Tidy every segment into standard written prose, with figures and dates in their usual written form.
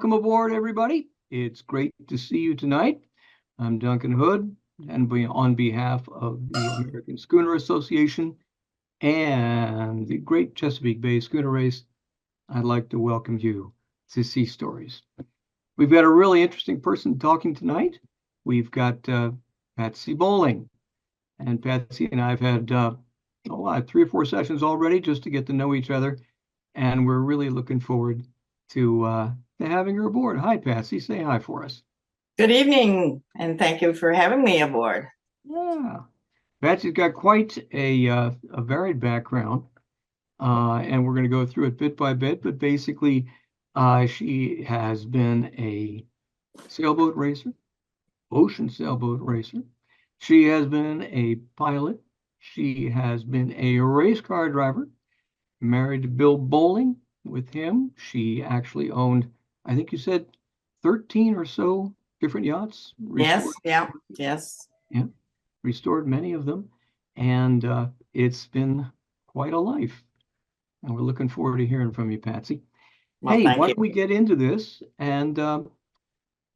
welcome aboard, everybody. It's great to see you tonight. I'm Duncan Hood, and on behalf of the American Schooner Association and the Great Chesapeake Bay Schooner Race, I'd like to welcome you to Sea Stories. We've got a really interesting person talking tonight. We've got Patsy Bolling. And Patsy and I have had 3 or 4 sessions already just to get to know each other. And we're really looking forward to having her aboard. Hi, Patsy. Say hi for us. Good evening, and thank you for having me aboard. Yeah. Patsy's got quite a varied background, and we're going to go through it bit by bit. But basically, she has been a sailboat racer, ocean sailboat racer. She has been a pilot. She has been a race car driver, married to Bill Bolling. With him, she actually owned, I think you said 13 or so different yachts. Yes, yeah, yes. Yeah, restored many of them. And it's been quite a life. And we're looking forward to hearing from you, Patsy. Well, hey, why you. don't we get into this? And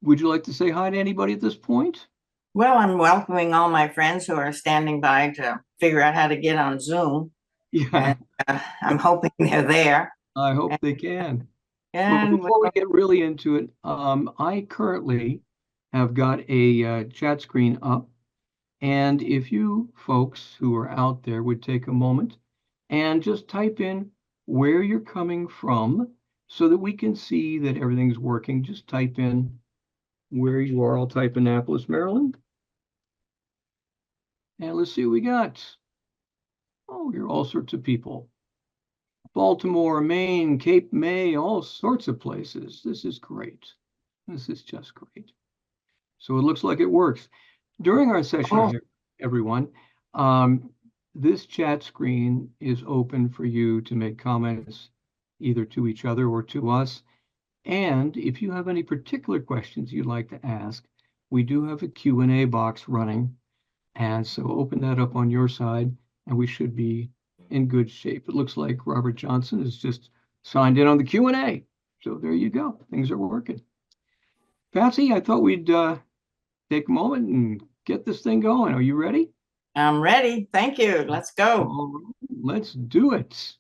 would you like to say hi to anybody at this point? Well, I'm welcoming all my friends who are standing by to figure out how to get on Zoom. Yeah. And, I'm hoping they're there. I hope they can. And well, before we get really into it, I currently have got a chat screen up. And if you folks who are out there would take a moment and just type in where you're coming from so that we can see that everything's working, just type in where you are. I'll type Annapolis, Maryland. And let's see what we got. Oh, you're all sorts of people. Baltimore, Maine, Cape May, all sorts of places. This is great. This is just great. So it looks like it works. During our session here, everyone, this chat screen is open for you to make comments either to each other or to us. And if you have any particular questions you'd like to ask, we do have a Q&A box running. And so open that up on your side, and we should be in good shape. It looks like Robert Johnson has just signed in on the Q&A. So there you go. Things are working. Patsy, I thought we'd take a moment and get this thing going. Are you ready? I'm ready. Thank you. Let's go. Let's do it.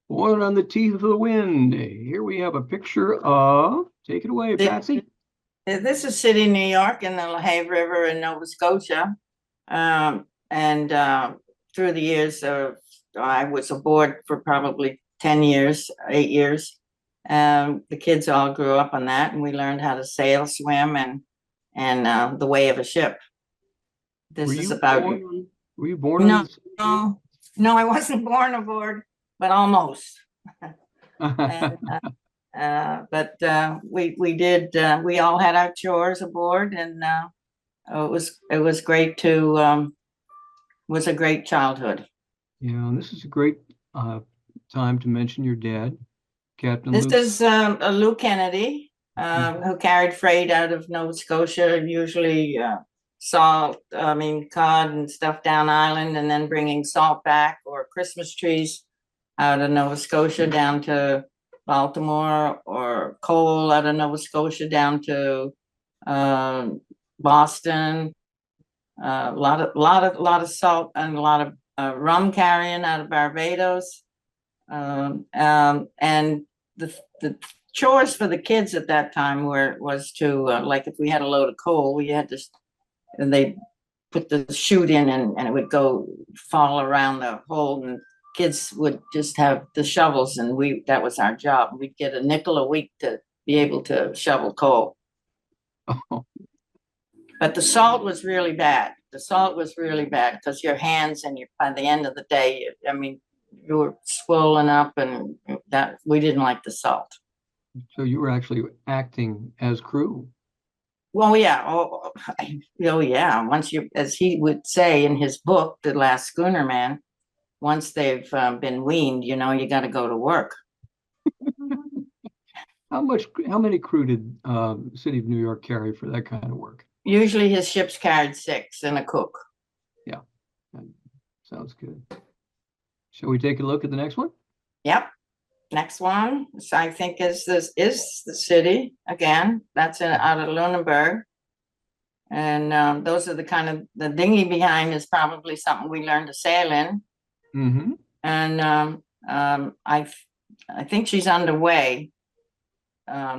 Born on the teeth of the wind. Here we have a picture of, take it away, Patsy. This is City, New York, in the LaHave River in Nova Scotia. Through the years, I was aboard for probably 10 years, 8 years. The kids all grew up on that, and we learned how to sail, swim, and the way of a ship. This is about. Were you born? No, I wasn't born aboard, but almost. We did. We all had our chores aboard, and it was great to. Was a great childhood. Yeah, and this is a great time to mention your dad, Captain This Luke. is Luke Kennedy, who carried freight out of Nova Scotia, usually salt, cod and stuff down island, and then bringing salt back, or Christmas trees out of Nova Scotia down to Baltimore, or coal out of Nova Scotia down to Boston. A lot of salt and a lot of rum carrying out of Barbados. And the chores for the kids at that time was to like, if we had a load of coal, we had to, and they put the chute in, and it would go fall around the hole, and kids would just have the shovels, and that was our job. We'd get a nickel a week to be able to shovel coal. Oh. But the salt was really bad. The salt was really bad because your hands, and by the end of the day, you were swollen up, and that we didn't like the salt. So you were actually acting as crew. Well, yeah. Yeah. Once you, as he would say in his book, The Last Schooner Man, once they've been weaned, you got to go to work. How many crew did City of New York carry for that kind of work? Usually his ships carried 6 and a cook. Yeah, that sounds good. Shall we take a look at the next one? Yep. Next one, I think is the city again. That's out of Lunenburg. And those are the dinghy behind is probably something we learned to sail in. Mm-hmm. And I think she's underway.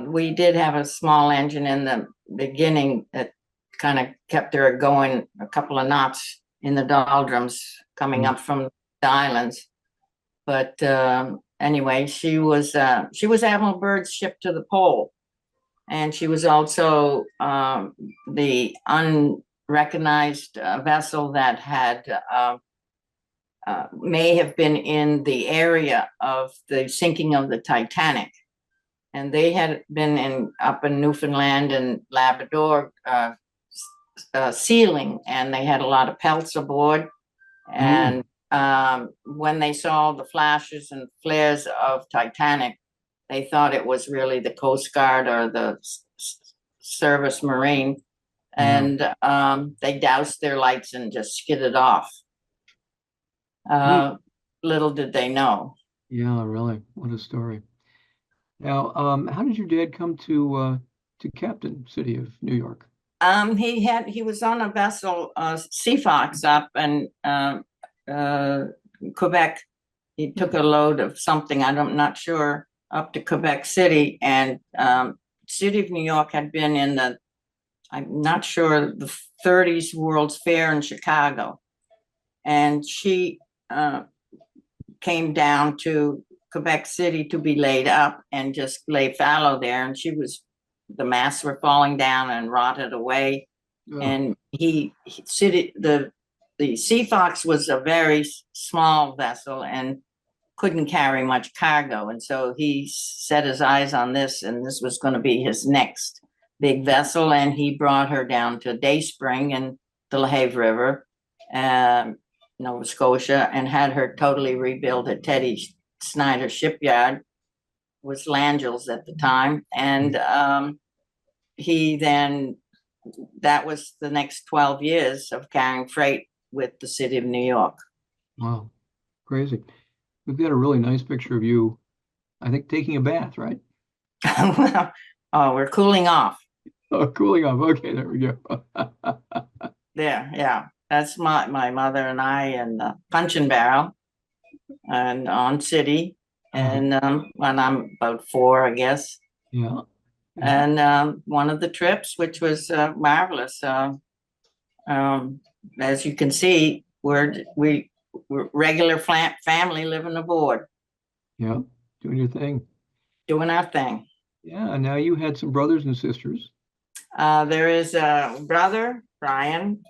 We did have a small engine in the beginning that kind of kept her going a couple of knots in the doldrums coming up from the islands. But anyway, she was Admiral Byrd's ship to the pole, and she was also the unrecognized vessel that had may have been in the area of the sinking of the Titanic. And they had been up in Newfoundland and Labrador sealing, and they had a lot of pelts aboard. And when they saw the flashes and flares of Titanic, they thought it was really the Coast Guard or the Service Marine. And they doused their lights and just skidded off. Little did they know. Yeah, really. What a story. Now, how did your dad come to captain City of New York? He was on a vessel, Sea Fox, up in Quebec. He took a load of something, I'm not sure, up to Quebec City. And City of New York had been in I'm not sure, the 30s World's Fair in Chicago. And she came down to Quebec City to be laid up and just lay fallow there. And the masts were falling down and rotted away. Oh. And the Sea Fox was a very small vessel and couldn't carry much cargo. And so he set his eyes on this, and this was going to be his next big vessel. And he brought her down to Dayspring and the LaHave River, Nova Scotia, and had her totally rebuilt at Teddy Snyder Shipyard, was Langell's at the time. And that was the next 12 years of carrying freight with the City of New York. Wow, crazy. We've got a really nice picture of you, I think, taking a bath, right? Well, we're cooling off. Oh, cooling off. Okay, there we go. There, yeah. That's my mother and I in the Punch and Barrel and on City. And when I'm about 4, I guess. Yeah. And one of the trips, which was marvelous. As you can see, we're regular family living aboard. Yeah, doing your thing. Doing our thing. Yeah, and now you had some brothers and sisters. There is a brother, Brian,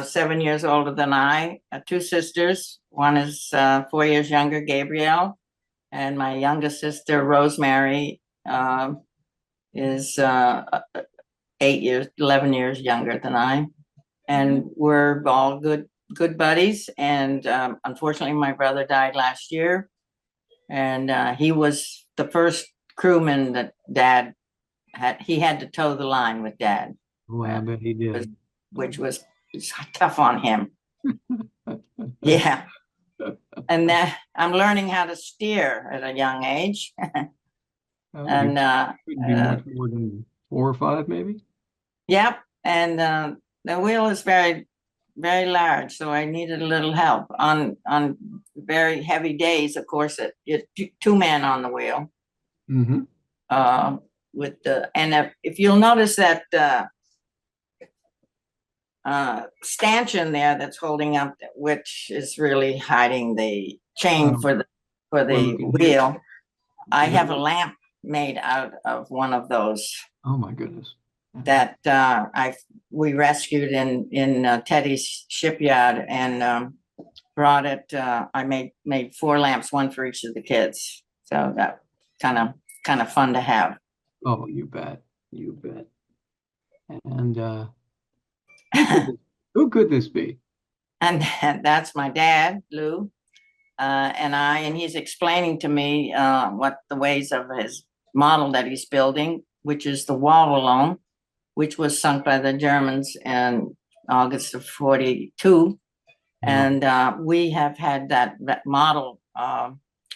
7 years older than I, 2 sisters. One is 4 years younger, Gabrielle, and my youngest sister, Rosemary, is 11 years younger than I. And we're all good buddies. And unfortunately, my brother died last year. And he was the first crewman that Dad had. He had to toe the line with Dad. Oh, I bet he did. Which was tough on him. Yeah. And I'm learning how to steer at a young age. And couldn't be much more than 4 or 5, maybe. Yep. And the wheel is very, very large, so I needed a little help on very heavy days. Of course, it's 2 men on the wheel. Mm-hmm. If you'll notice that stanchion there that's holding up, which is really hiding the chain for the wheel, I have a lamp made out of one of those. Oh my goodness! That we rescued in Teddy's shipyard and brought it. I made 4 lamps, 1 for each of the kids. So that kind of fun to have. Oh, you bet. And who could this be? And that's my dad, Lou, and he's explaining to me what the ways of his model that he's building, which is the Wallalone, which was sunk by the Germans in August of 42. And we have had that model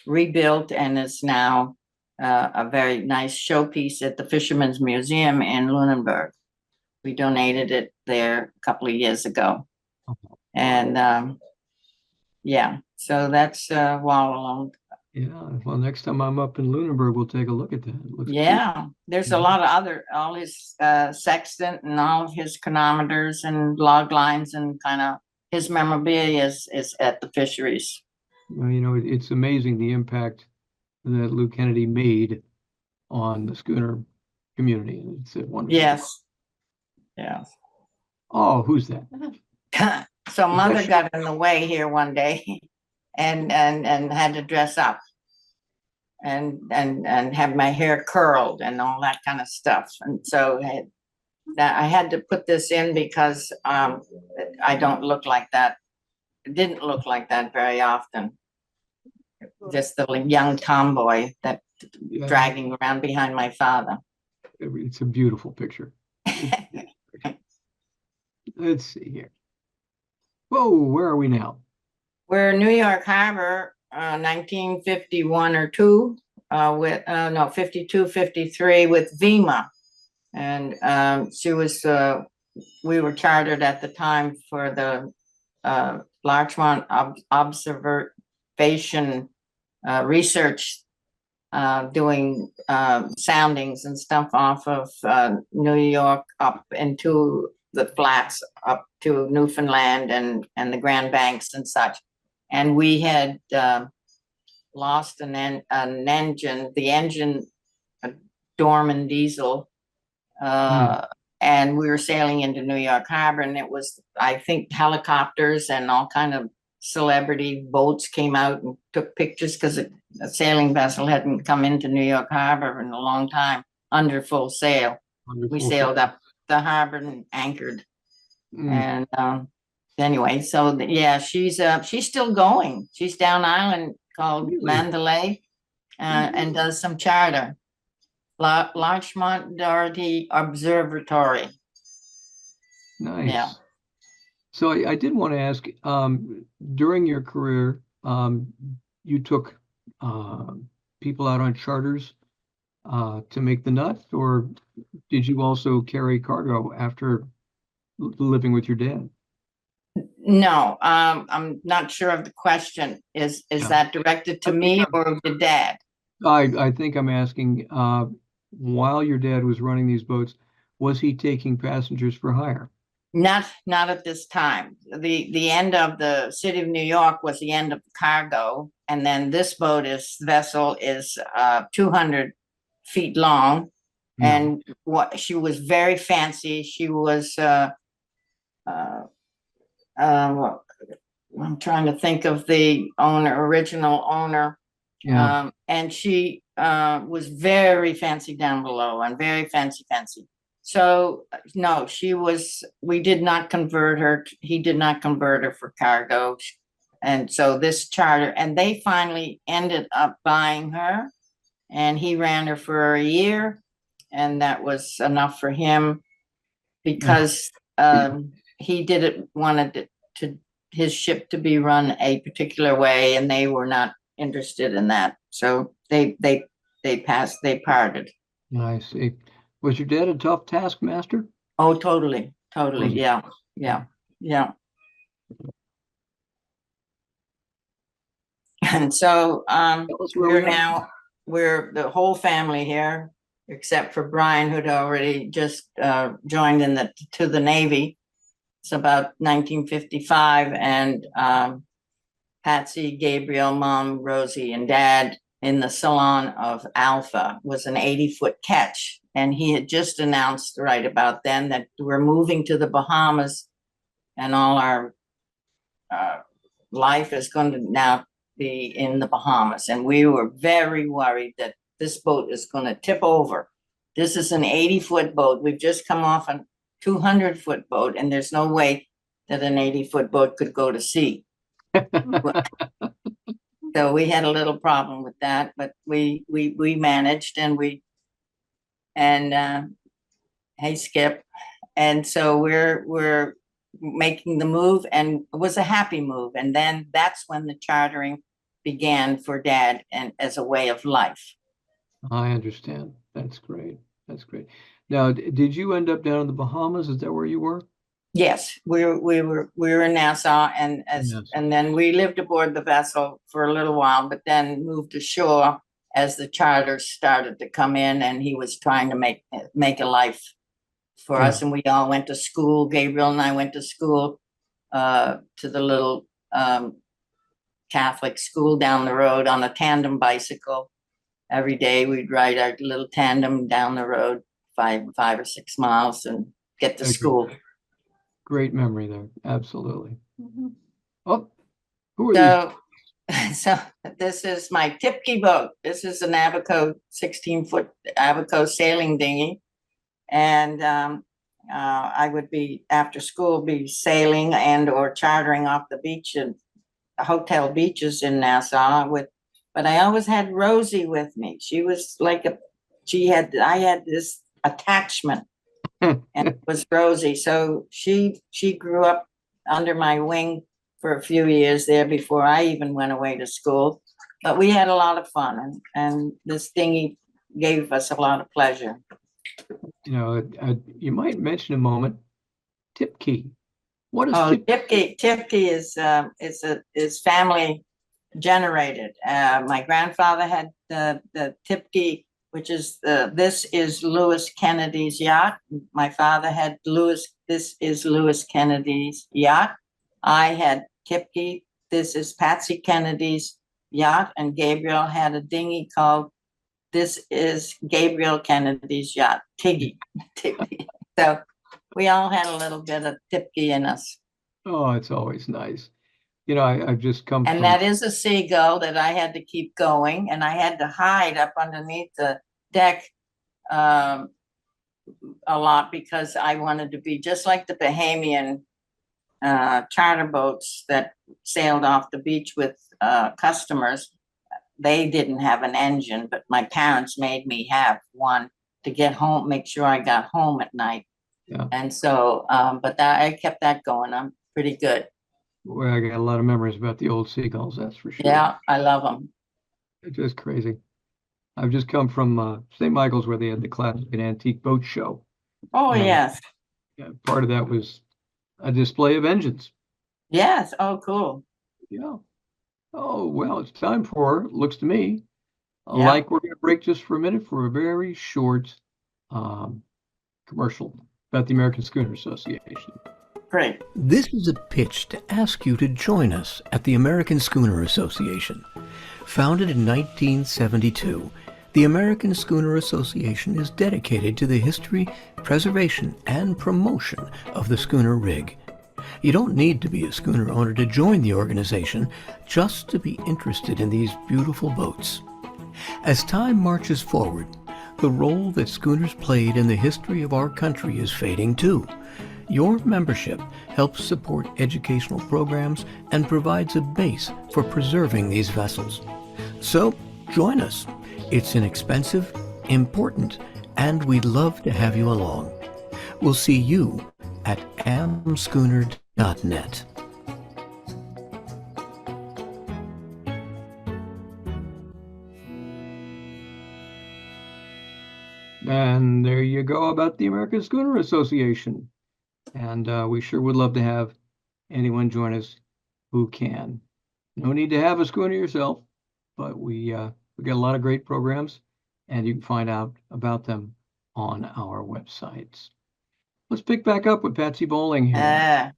rebuilt and is now a very nice showpiece at the Fisherman's Museum in Lunenburg. We donated it there a couple of years ago. And yeah, so that's Wall Alone. Yeah, well, next time I'm up in Lunenburg, we'll take a look at that. It looks Yeah, there's a lot of all his sextant and all of his chronometers and log lines and kind of his memorabilia is at the fisheries. well, it's amazing the impact that Lou Kennedy made on the schooner community. It's a wonderful. Yes. Yeah. Oh, who's that? So mother got in the way here one day and had to dress up and have my hair curled and all that kind of stuff. And so I had to put this in because I don't look like that. It didn't look like that very often. Just the young tomboy that dragging around behind my father. It's a beautiful picture. Let's see here. Whoa, where are we now? We're New York Harbor, 1951 or two, with no 52, 53 with Vima, and she was. We were chartered at the time for the Larchmont Observation Research, doing soundings and stuff off of New York up into the flats up to Newfoundland and the Grand Banks and such. And we had lost an engine, the engine, a Dorman diesel, and we were sailing into New York Harbor, and it was, I think, helicopters and all kind of celebrity boats came out and took pictures because a sailing vessel hadn't come into New York Harbor in a long time under full sail. We sailed up the harbor and anchored. And anyway, so yeah, she's still going. She's down island called Mandalay, and does some charter. Larchmont Doherty Observatory. Nice. Yeah. So I did want to ask, during your career, you took people out on charters to make the nut, or did you also carry cargo after living with your dad? No, I'm not sure of the question. Is that directed to me or the dad? I think I'm asking, while your dad was running these boats, was he taking passengers for hire? Not at this time. The end of the city of New York was the end of the cargo, and then this vessel is 200 feet long, and what she was very fancy. She was I'm trying to think of the original owner. And she was very fancy down below and very fancy. So no, we did not convert her. He did not convert her for cargo. And so this charter, and they finally ended up buying her, and he ran her for a year, and that was enough for him because he wanted his ship to be run a particular way, and they were not interested in that. So they parted. I see. Was your dad a tough taskmaster? Oh, totally. Yeah. And so we're the whole family here, except for Brian, who'd already just joined to the Navy. It's about 1955, and Patsy, Gabriel, Mom, Rosie, and Dad in the salon of Alpha was an 80-foot catch. And he had just announced right about then that we're moving to the Bahamas, and all our life is going to now be in the Bahamas. And we were very worried that this boat is going to tip over. This is an 80-foot boat. We've just come off a 200-foot boat, and there's no way that an 80-foot boat could go to sea. So we had a little problem with that, but we managed, and hey, Skip. And so we're making the move, and it was a happy move. And then that's when the chartering began for Dad and as a way of life. I understand. That's great. That's great. Now, did you end up down in the Bahamas? Is that where you were? Yes, we were in Nassau, Yes. and then we lived aboard the vessel for a little while, but then moved ashore as the charters started to come in, and he was trying to make a life for Yeah. us, and we all went to school. Gabriel and I went to school, to the little Catholic school down the road on a tandem bicycle. Every day we'd ride our little tandem down the road 5 or 6 miles and get to Okay. school. Great memory there. Absolutely. Mhm. Oh, who are these? So this is my Tipkey boat. This is an Abaco 16-foot Abaco sailing dinghy, and I would be after school be sailing and or chartering off the beach and hotel beaches in Nassau with. But I always had Rosie with me. She was like I had this attachment, and it was Rosie. So she grew up under my wing for a few years there before I even went away to school. But we had a lot of fun, and this dinghy gave us a lot of pleasure. You know, you might mention a moment. Tipkey. What is Oh, Tipkey? Tipkey is family generated. My grandfather had the Tipkey, which is this is Lewis Kennedy's yacht. My father had this is Lewis Kennedy's yacht. I had Tipkey, this is Patsy Kennedy's yacht, and Gabriel had a dinghy called this is Gabriel Kennedy's yacht, Tiggy. Tiggy. So we all had a little bit of Tipkey in us. Oh, it's always nice. You know, I've just come And from. that is a seagull that I had to keep going, and I had to hide up underneath the deck a lot because I wanted to be just like the Bahamian charter boats that sailed off the beach with customers. They didn't have an engine, but my parents made me have one to get home, make sure I got home at night. Yeah. And so, but I kept that going. I'm pretty good. Well, I got a lot of memories about the old seagulls, that's for sure. Yeah, I love them. It's just crazy. I've just come from St. Michael's where they had the classic and antique boat show. Oh, And yes. part of that was a display of engines. Yes. Oh, cool. Yeah. Oh, well, it's time for, looks to me, Yeah. like we're going to break just for a minute for a very short commercial about the American Schooner Association. Great. This is a pitch to ask you to join us at the American Schooner Association. Founded in 1972, the American Schooner Association is dedicated to the history, preservation, and promotion of the schooner rig. You don't need to be a schooner owner to join the organization, just to be interested in these beautiful boats. As time marches forward, the role that schooners played in the history of our country is fading too. Your membership helps support educational programs and provides a base for preserving these vessels. So, join us. It's inexpensive, important, and we'd love to have you along. We'll see you at amschooner.net. And there you go about the American Schooner Association. And we sure would love to have anyone join us who can. No need to have a schooner yourself, but we got a lot of great programs, and you can find out about them on our websites. Let's pick back up with Patsy Bolling here.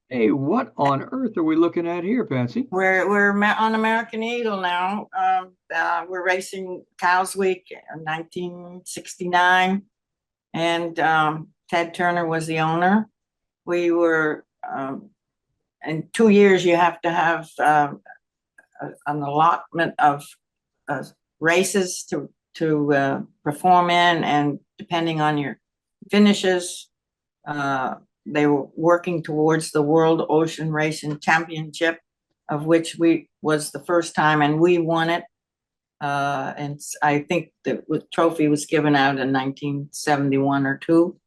Hey, what on earth are we looking at here, Patsy? We're on American Eagle now. We're racing Cows Week in 1969, and Ted Turner was the owner. We were in 2 years. You have to have an allotment of races to perform in, and depending on your finishes, they were working towards the World Ocean Racing Championship, of which we was the first time, and we won it. And I think the trophy was given out in 1971 or two.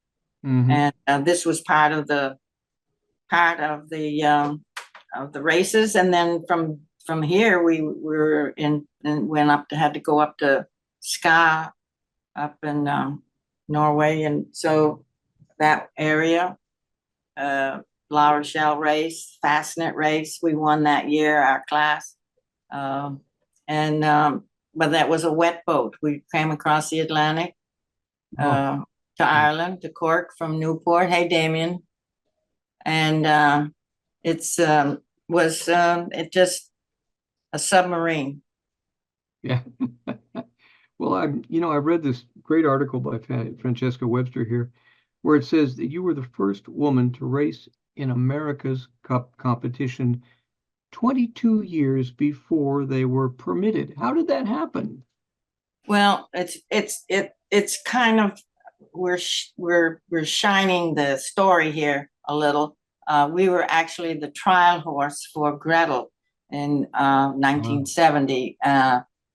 Mhm. And this was part of the races. And then from from here, we were in and had to go up to Ska up in Norway. And so that area, La Rochelle race, Fastnet race, we won that year, our class. But that was a wet boat. We came across the Atlantic to Ireland, to Cork from Newport. Hey, Damien. And it's it just a submarine. Yeah. Well, I read this great article by Francesca Webster here, where it says that you were the first woman to race in America's Cup competition 22 years before they were permitted. How did that happen? Well, it's kind of we're shining the story here a little. We were actually the trial horse for Gretel in 1970,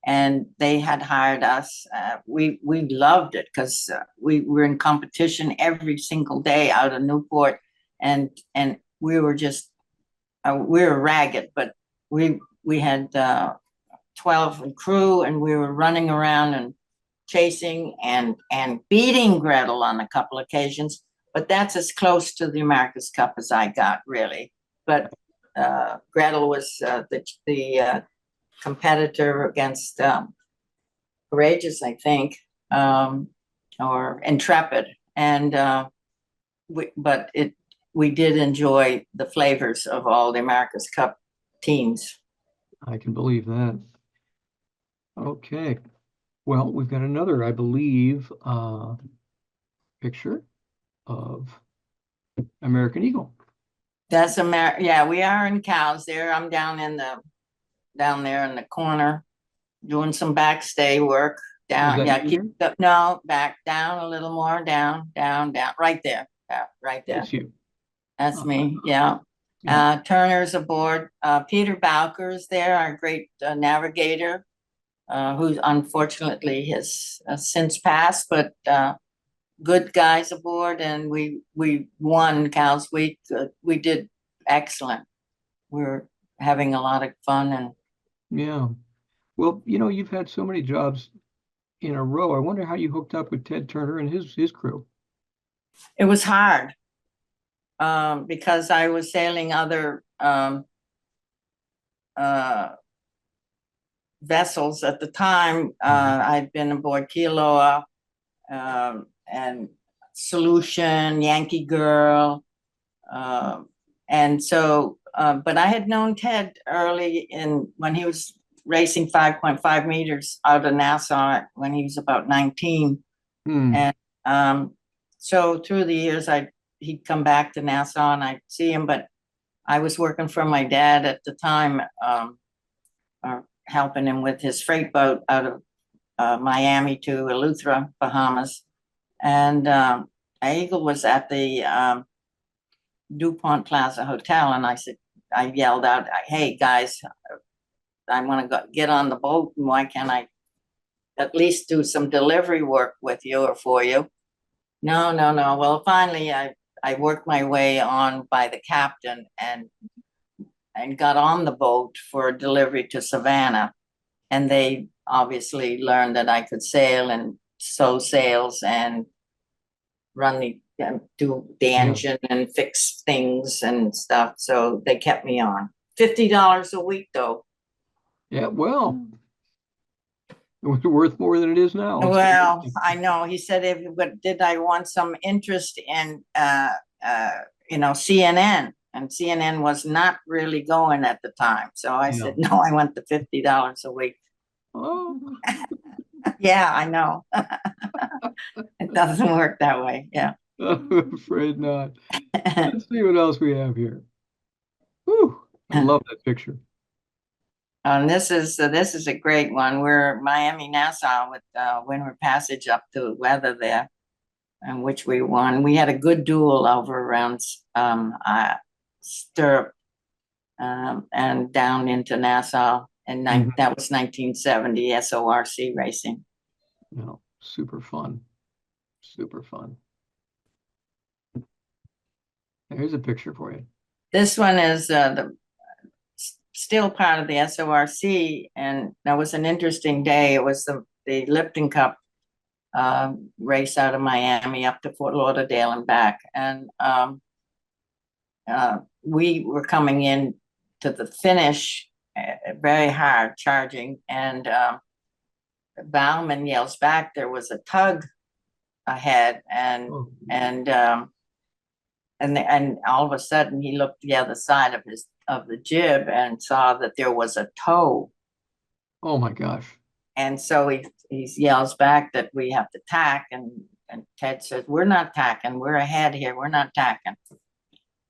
and they had hired us. We loved it because we were in competition every single day out of Newport, and we were just we were ragged, but we had 12 in crew, and we were running around and chasing and beating Gretel on a couple occasions. But that's as close to the America's Cup as I got, really. But Gretel was the competitor against Courageous, I think, or Intrepid, and we did enjoy the flavors of all the America's Cup teams. I can believe that. Okay. Well, we've got another, I believe, picture of American Eagle. That's yeah, we are in cows there. I'm down there in the corner doing some backstay work. Down, yeah, no, back down a little more, down, right there. Yeah, right there. That's you. That's me, yeah. Turner's aboard. Peter Bowker's there, our great navigator, who unfortunately has since passed, but good guys aboard, and we won Cows Week. We did excellent. We were having a lot of fun. And yeah, well, you've had so many jobs in a row. I wonder how you hooked up with Ted Turner and his crew. It was hard because I was sailing other vessels at the time. I'd been aboard Kiloa and Solution, Yankee Girl. And so, but I had known Ted early when he was racing 5.5 meters out of Nassau when he was about 19. And so through the years, he'd come back to Nassau and I'd see him, but I was working for my dad at the time, helping him with his freight boat out of Miami to Eleuthera, Bahamas. And Eagle was at the DuPont Plaza Hotel, and I yelled out, "Hey guys, I want to get on the boat, and why can't I at least do some delivery work with you or for you?" No. Well, finally, I worked my way on by the captain and got on the boat for delivery to Savannah, and they obviously learned that I could sail and sew sails and do the engine and fix things and stuff. So they kept me on. $50 a week, though. Yeah, well, it was worth more than it is now. Well, I know. He said, but did I want some interest in, CNN? And CNN was not really going at the time. So I said, no, I want the $50 a week. Oh. Yeah, I know. It doesn't work that way. Yeah. I'm afraid not. Let's see what else we have here. Whew, I love that picture. And this is a great one. We're Miami Nassau with Windward Passage up to weather there, and which we won. We had a good duel over around Stirrup and down into Nassau, and that was 1970 SORC racing. No, super fun. Here's a picture for you. This one is the still part of the SORC, and that was an interesting day. It was the Lipton Cup race out of Miami up to Fort Lauderdale and back. And we were coming in to the finish very hard, charging, and Bauman yells back, there was a tug ahead, and all of a sudden he looked the other side of the jib and saw that there was a tow. Oh my gosh. And so he yells back that we have to tack, and Ted says, we're not tacking, we're ahead here, we're not tacking.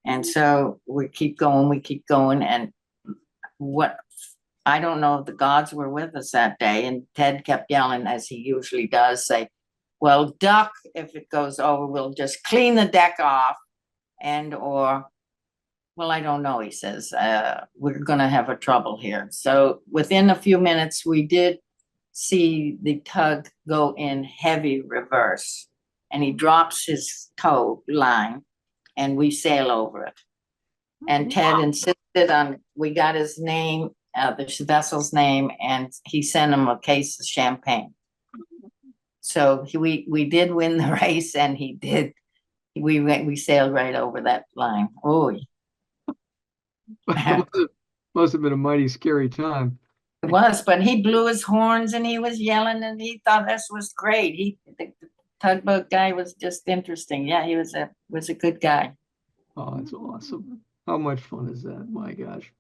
And so we keep going, and what I don't know if the gods were with us that day, and Ted kept yelling, as he usually does, say, well, duck, if it goes over, we'll just clean the deck off, well, I don't know, he says, we're gonna have a trouble here. So within a few minutes, we did see the tug go in heavy reverse, and he drops his tow line, and we sail over it. And Ted insisted on, we got his name, the vessel's name, and he sent him a case of champagne. So we did win the race, and he did. We sailed right over that line. Oh, Must have been a mighty scary time. it was, but he blew his horns and he was yelling, and he thought this was great. The tugboat guy was just interesting. Yeah, he was a good guy. Oh, that's awesome. How much fun is that? My gosh.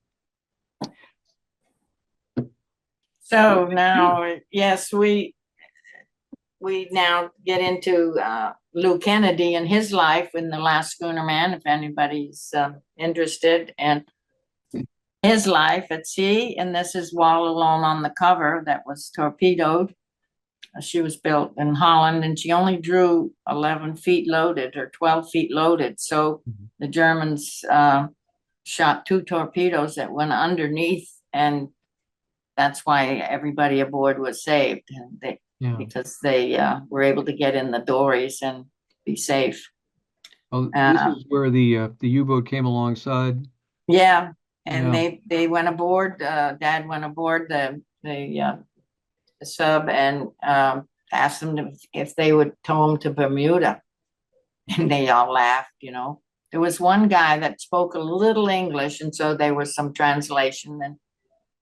So now, yes, we now get into Lou Kennedy and his life in The Last Schooner Man, if anybody's interested, and his life at sea. And this is Wall Alone on the cover that was torpedoed. She was built in Holland, and she only drew 11 feet loaded or 12 feet loaded. So the Germans shot 2 torpedoes that went underneath, and that's why everybody aboard was saved. And because they were able to get in the dories and be safe. Oh, this is where the U-boat came alongside. Yeah, and they went aboard. Dad went aboard the sub and asked them if they would tow him to Bermuda, and they all laughed. There was one guy that spoke a little English, and so there was some translation,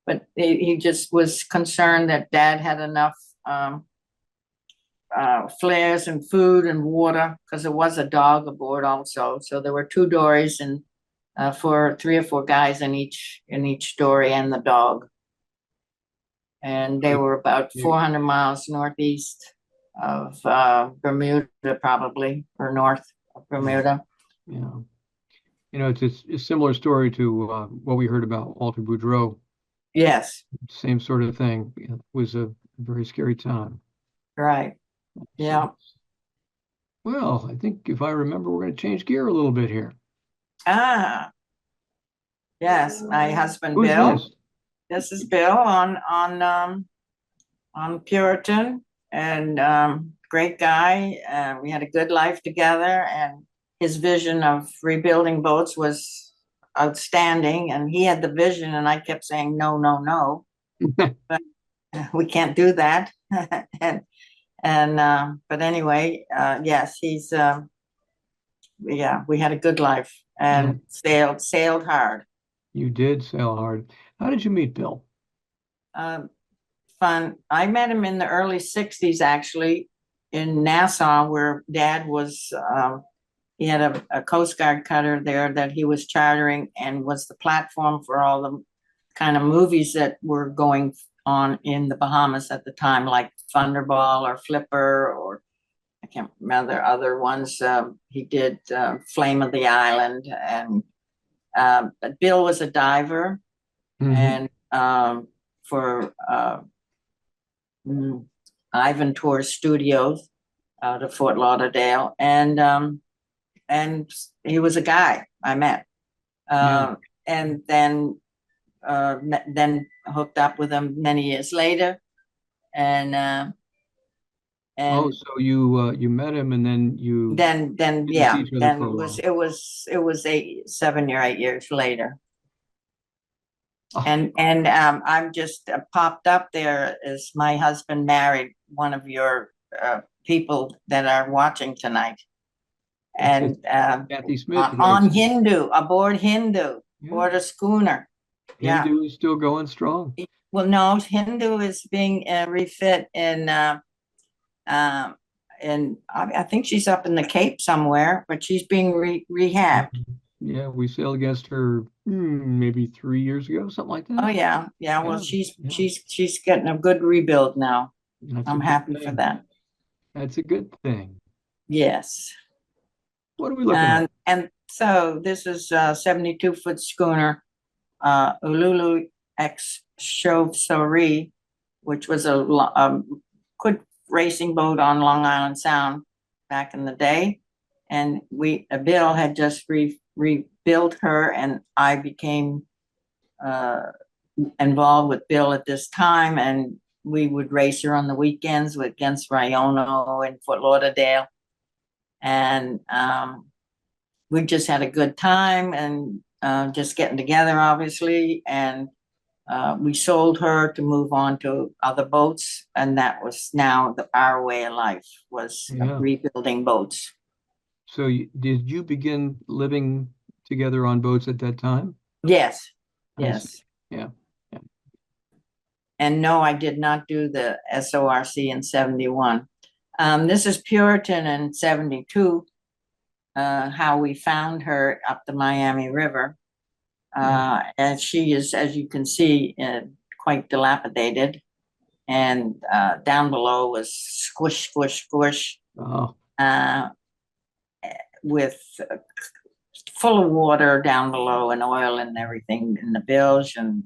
but he just was concerned that Dad had enough flares and food and water, because there was a dog aboard also. So there were 2 dories, and for 3 or 4 guys in each dory, and the dog. And they were about 400 miles northeast of Bermuda, probably, or north of Bermuda. Yeah. It's a similar story to what we heard about Walter Boudreau. Yes. Same sort of thing. It was a very scary time. Right. Yeah. Well, I think if I remember, we're going to change gear a little bit here. Yes, my husband Who's Bill. this? This is Bill on Puritan, and great guy. We had a good life together, and his vision of rebuilding boats was outstanding. And he had the vision, and I kept saying no, no, no, but we can't do that. But anyway, yes, he's we had a good life and sailed hard. You did sail hard. How did you meet Bill? Fun. I met him in the early 60s, actually, in Nassau, where Dad was, he had a Coast Guard cutter there that he was chartering, and was the platform for all the kind of movies that were going on in the Bahamas at the time, like Thunderball or Flipper, or I can't remember other ones. He did Flame of the Island, and but Bill was a diver, and for Ivan Tour Studios out of Fort Lauderdale, and he was a guy I met, and then hooked up with him many years later, and so you met him, and then you then see each other then for a it was 7 or 8 years later. And I'm just popped up there as my husband married one of your people that are watching tonight. And Kathy Smith. on Hindu, aboard Hindu, aboard a schooner. Yeah. Hindu is still going strong. Well, no, Hindu is being refit I think she's up in the Cape somewhere, but she's being rehabbed. Yeah, we sailed against her maybe 3 years ago, something like that. Oh yeah, yeah. Well, Yeah, she's getting a good rebuild now. That's a I'm good happy for thing. that. That's a good thing. Yes. What are we looking at? And so this is a 72-foot schooner, Ululu ex Chauve-souris, which was a good racing boat on Long Island Sound back in the day. And Bill had just rebuilt her, and I became involved with Bill at this time, and we would race her on the weekends against Riono and Fort Lauderdale. And we just had a good time and just getting together, obviously. And we sold her to move on to other boats, and that was now our way of life, was rebuilding boats. So did you begin living together on boats at that time? Yes. Yes. Yeah. And no, I did not do the SORC in 71. This is Puritan in 72, how we found her up the Miami River. And she is, as you can see, quite dilapidated. And down below was squish, squish, squish. Oh. With full of water down below and oil and everything in the bilge and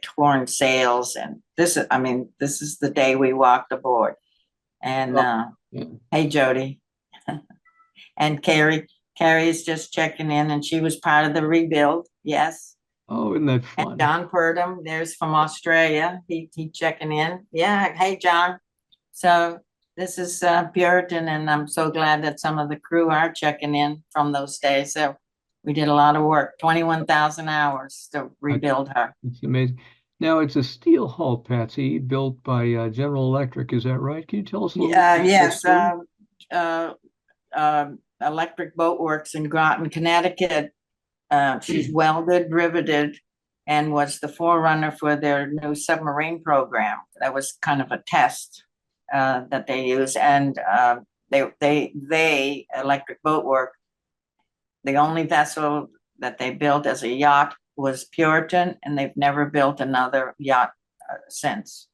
torn sails. And this is the day we walked aboard. And hey, Jody. And Carrie is just checking in, and she was part of the rebuild. Yes. Oh, isn't that fun? And John Purdom, there's from Australia. He checking in. Yeah. Hey, John. So this is Puritan, and I'm so glad that some of the crew are checking in from those days. So we did a lot of work, 21,000 hours to rebuild her. It's amazing. Now, it's a steel hull, Patsy, built by General Electric. Is that right? Can you tell us a little bit? Yes. Electric Boat Works in Groton, Connecticut. She's welded, riveted, and was the forerunner for their new submarine program. That was kind of a test that they use, and they Electric Boat Work, the only vessel that they built as a yacht was Puritan, and they've never built another yacht since.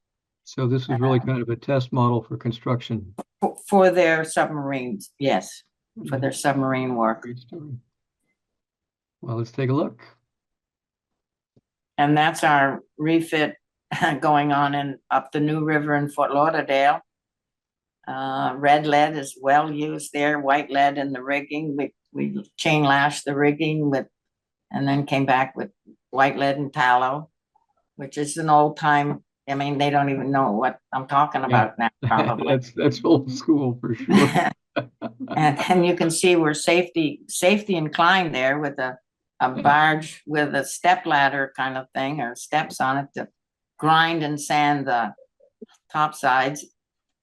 So this is really kind of a test model for construction. For their submarines, yes, for their submarine work. Great story. Well, let's take a look. And that's our refit going on up the New River in Fort Lauderdale. Red lead is well used there, white lead in the rigging. We chain lashed the rigging and then came back with white lead and tallow, which is an old time. I mean, they don't even know what I'm talking about now, probably. That's old school for sure. and you can see we're safety inclined there with a barge with a step ladder kind of thing, or steps on it to grind and sand the top sides.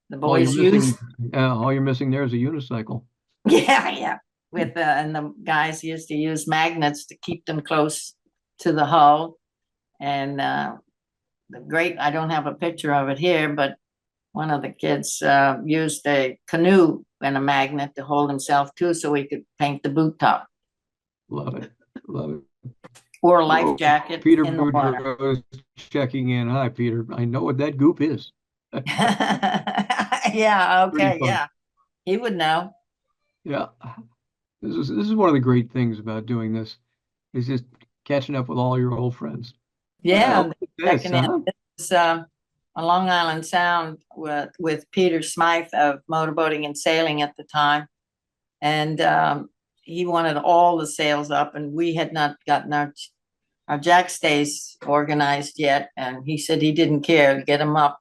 The boys use. All you're missing there is a unicycle. Yeah. And the guys used to use magnets to keep them close to the hull. And I don't have a picture of it here, but one of the kids used a canoe and a magnet to hold himself to, so he could paint the boot top. Love it. Or a life jacket. Peter in the water. Boudreaux is checking in. Hi, Peter. I know what that goop is. Yeah. Okay. Yeah. He would know. Yeah. This is one of the great things about doing this, is just catching up with all your old friends. Yeah. This is a Long Island Sound with Peter Smythe of Motorboating and Sailing at the time. And he wanted all the sails up, and we had not gotten our jack stays organized yet. And he said he didn't care to get them up,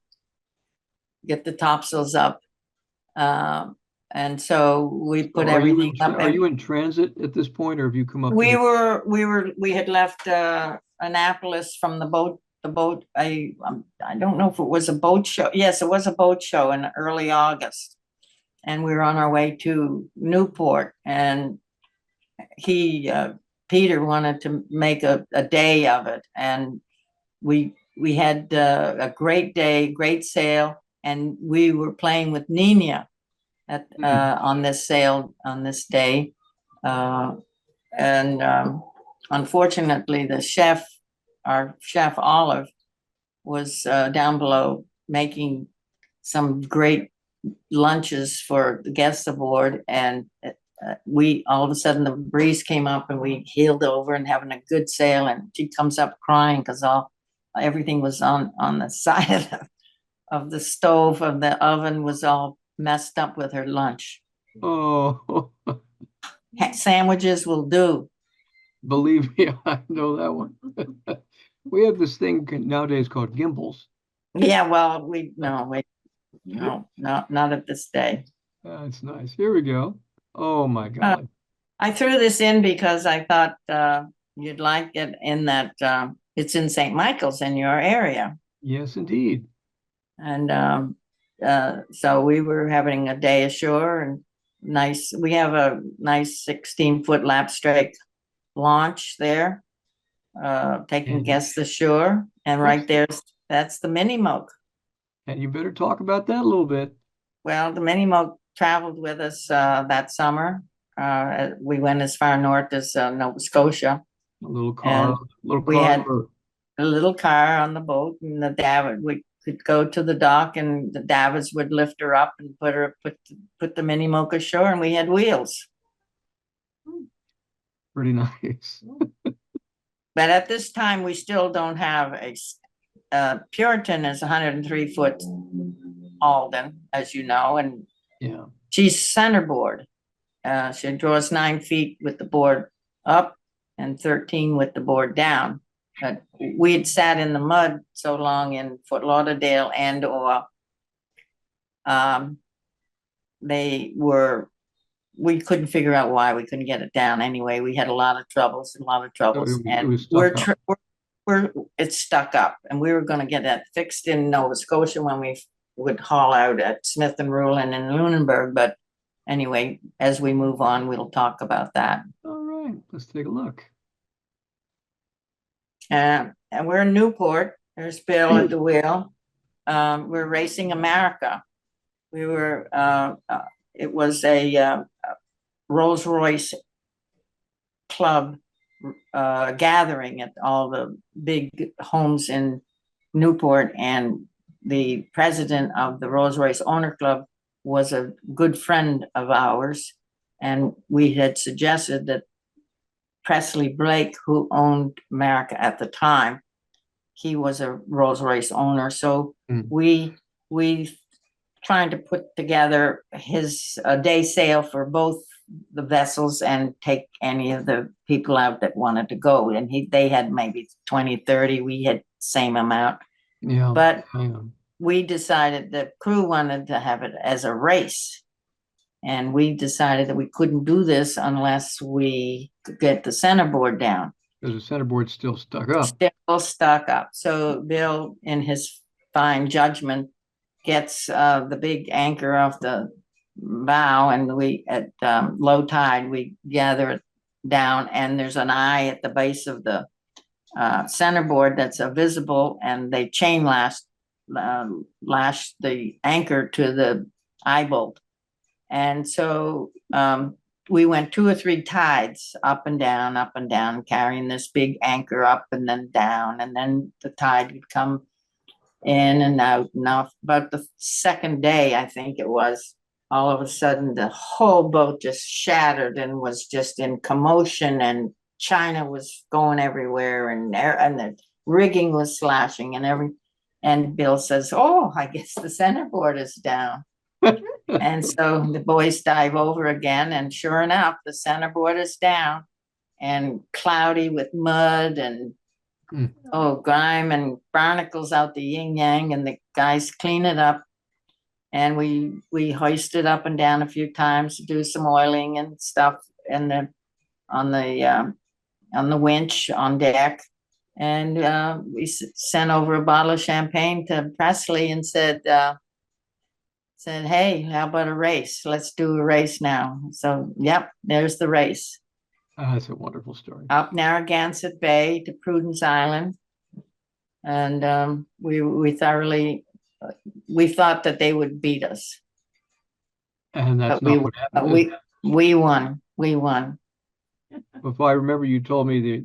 get the topsails up. And so we put everything up. Are you in transit at this point, or have you come up? We had left Annapolis from the boat. I don't know if it was a boat show. Yes, it was a boat show in early August, and we were on our way to Newport. And Peter wanted to make a day of it, and we had a great day, great sail, and we were playing with Nina on this sail on this day. Unfortunately, our chef Olive, was down below making some great lunches for the guests aboard, and we all of a sudden the breeze came up and we heeled over and having a good sail, and she comes up crying because everything was on the side of the stove of the oven was all messed up with her lunch. Oh, Sandwiches will do. believe me, I know that one. We have this thing nowadays called gimbals. Yeah, well, no, not at this day. That's nice. Here we go. Oh my God. I threw this in because I thought you'd like it in that it's in St. Michael's in your area. Yes, indeed. And so we were having a day ashore, and we have a nice 16-foot lap strike launch there, taking guests ashore. And right there, that's the Mini Moke. And you better talk about that a little bit. Well, the Mini Moke traveled with us that summer. We went as far north as Nova Scotia. A little car, we had a little car on the boat, and the David, we could go to the dock, and the Davids would lift her up and put the Mini Moke ashore, and we had wheels. Pretty nice. But at this time, we still don't have a Puritan is 103-foot Alden, as you know, and yeah, she's centerboard. She draws 9 feet with the board up and 13 with the board down. But we had sat in the mud so long in Fort Lauderdale we couldn't figure out why we couldn't get it down. Anyway, we had a lot of troubles. It's stuck up, and we were going to get that fixed in Nova Scotia when we would haul out at Smith and Rulin in Lunenburg. But anyway, as we move on, we'll talk about that. All right, let's take a look. And we're in Newport. There's Bill at the wheel. We're racing America. We were. It was a Rolls-Royce club gathering at all the big homes in Newport, and the president of the Rolls-Royce Owner Club was a good friend of ours, and we had suggested that Presley Blake, who owned America at the time, he was a Rolls-Royce owner. So we trying to put together his day sale for both the vessels and take any of the people out that wanted to go. And they had maybe 20, 30, we had same amount. Yeah. But we decided the crew wanted to have it as a race. And we decided that we couldn't do this unless we could get the centerboard down. Because the centerboard's still stuck up. Still stuck up. So Bill, in his fine judgment, gets the big anchor off the bow, and we at low tide we gather it down, and there's an eye at the base of the centerboard that's visible, and they chain lash the anchor to the eye bolt. And so we went 2 or 3 tides up and down, carrying this big anchor up and then down, and then the tide would come in and out. Now, about the second day, I think it was, all of a sudden the whole boat just shattered and was just in commotion, and China was going everywhere, and the rigging was slashing and Bill says, "Oh, I guess the centerboard is down." And so the boys dive over again, and sure enough, the centerboard is down and cloudy with mud and grime and barnacles out the yin yang, and the guys clean it up. and we hoisted up and down a few times to do some oiling and stuff in the on the winch on deck. And we sent over a bottle of champagne to Presley and said, hey, how about a race? Let's do a race now. So, yep, there's the race. That's a wonderful story. Up Narragansett Bay to Prudence Island. And we thoroughly, we thought that they would beat us. And that's But not what happened. we won. We won. If I remember, you told me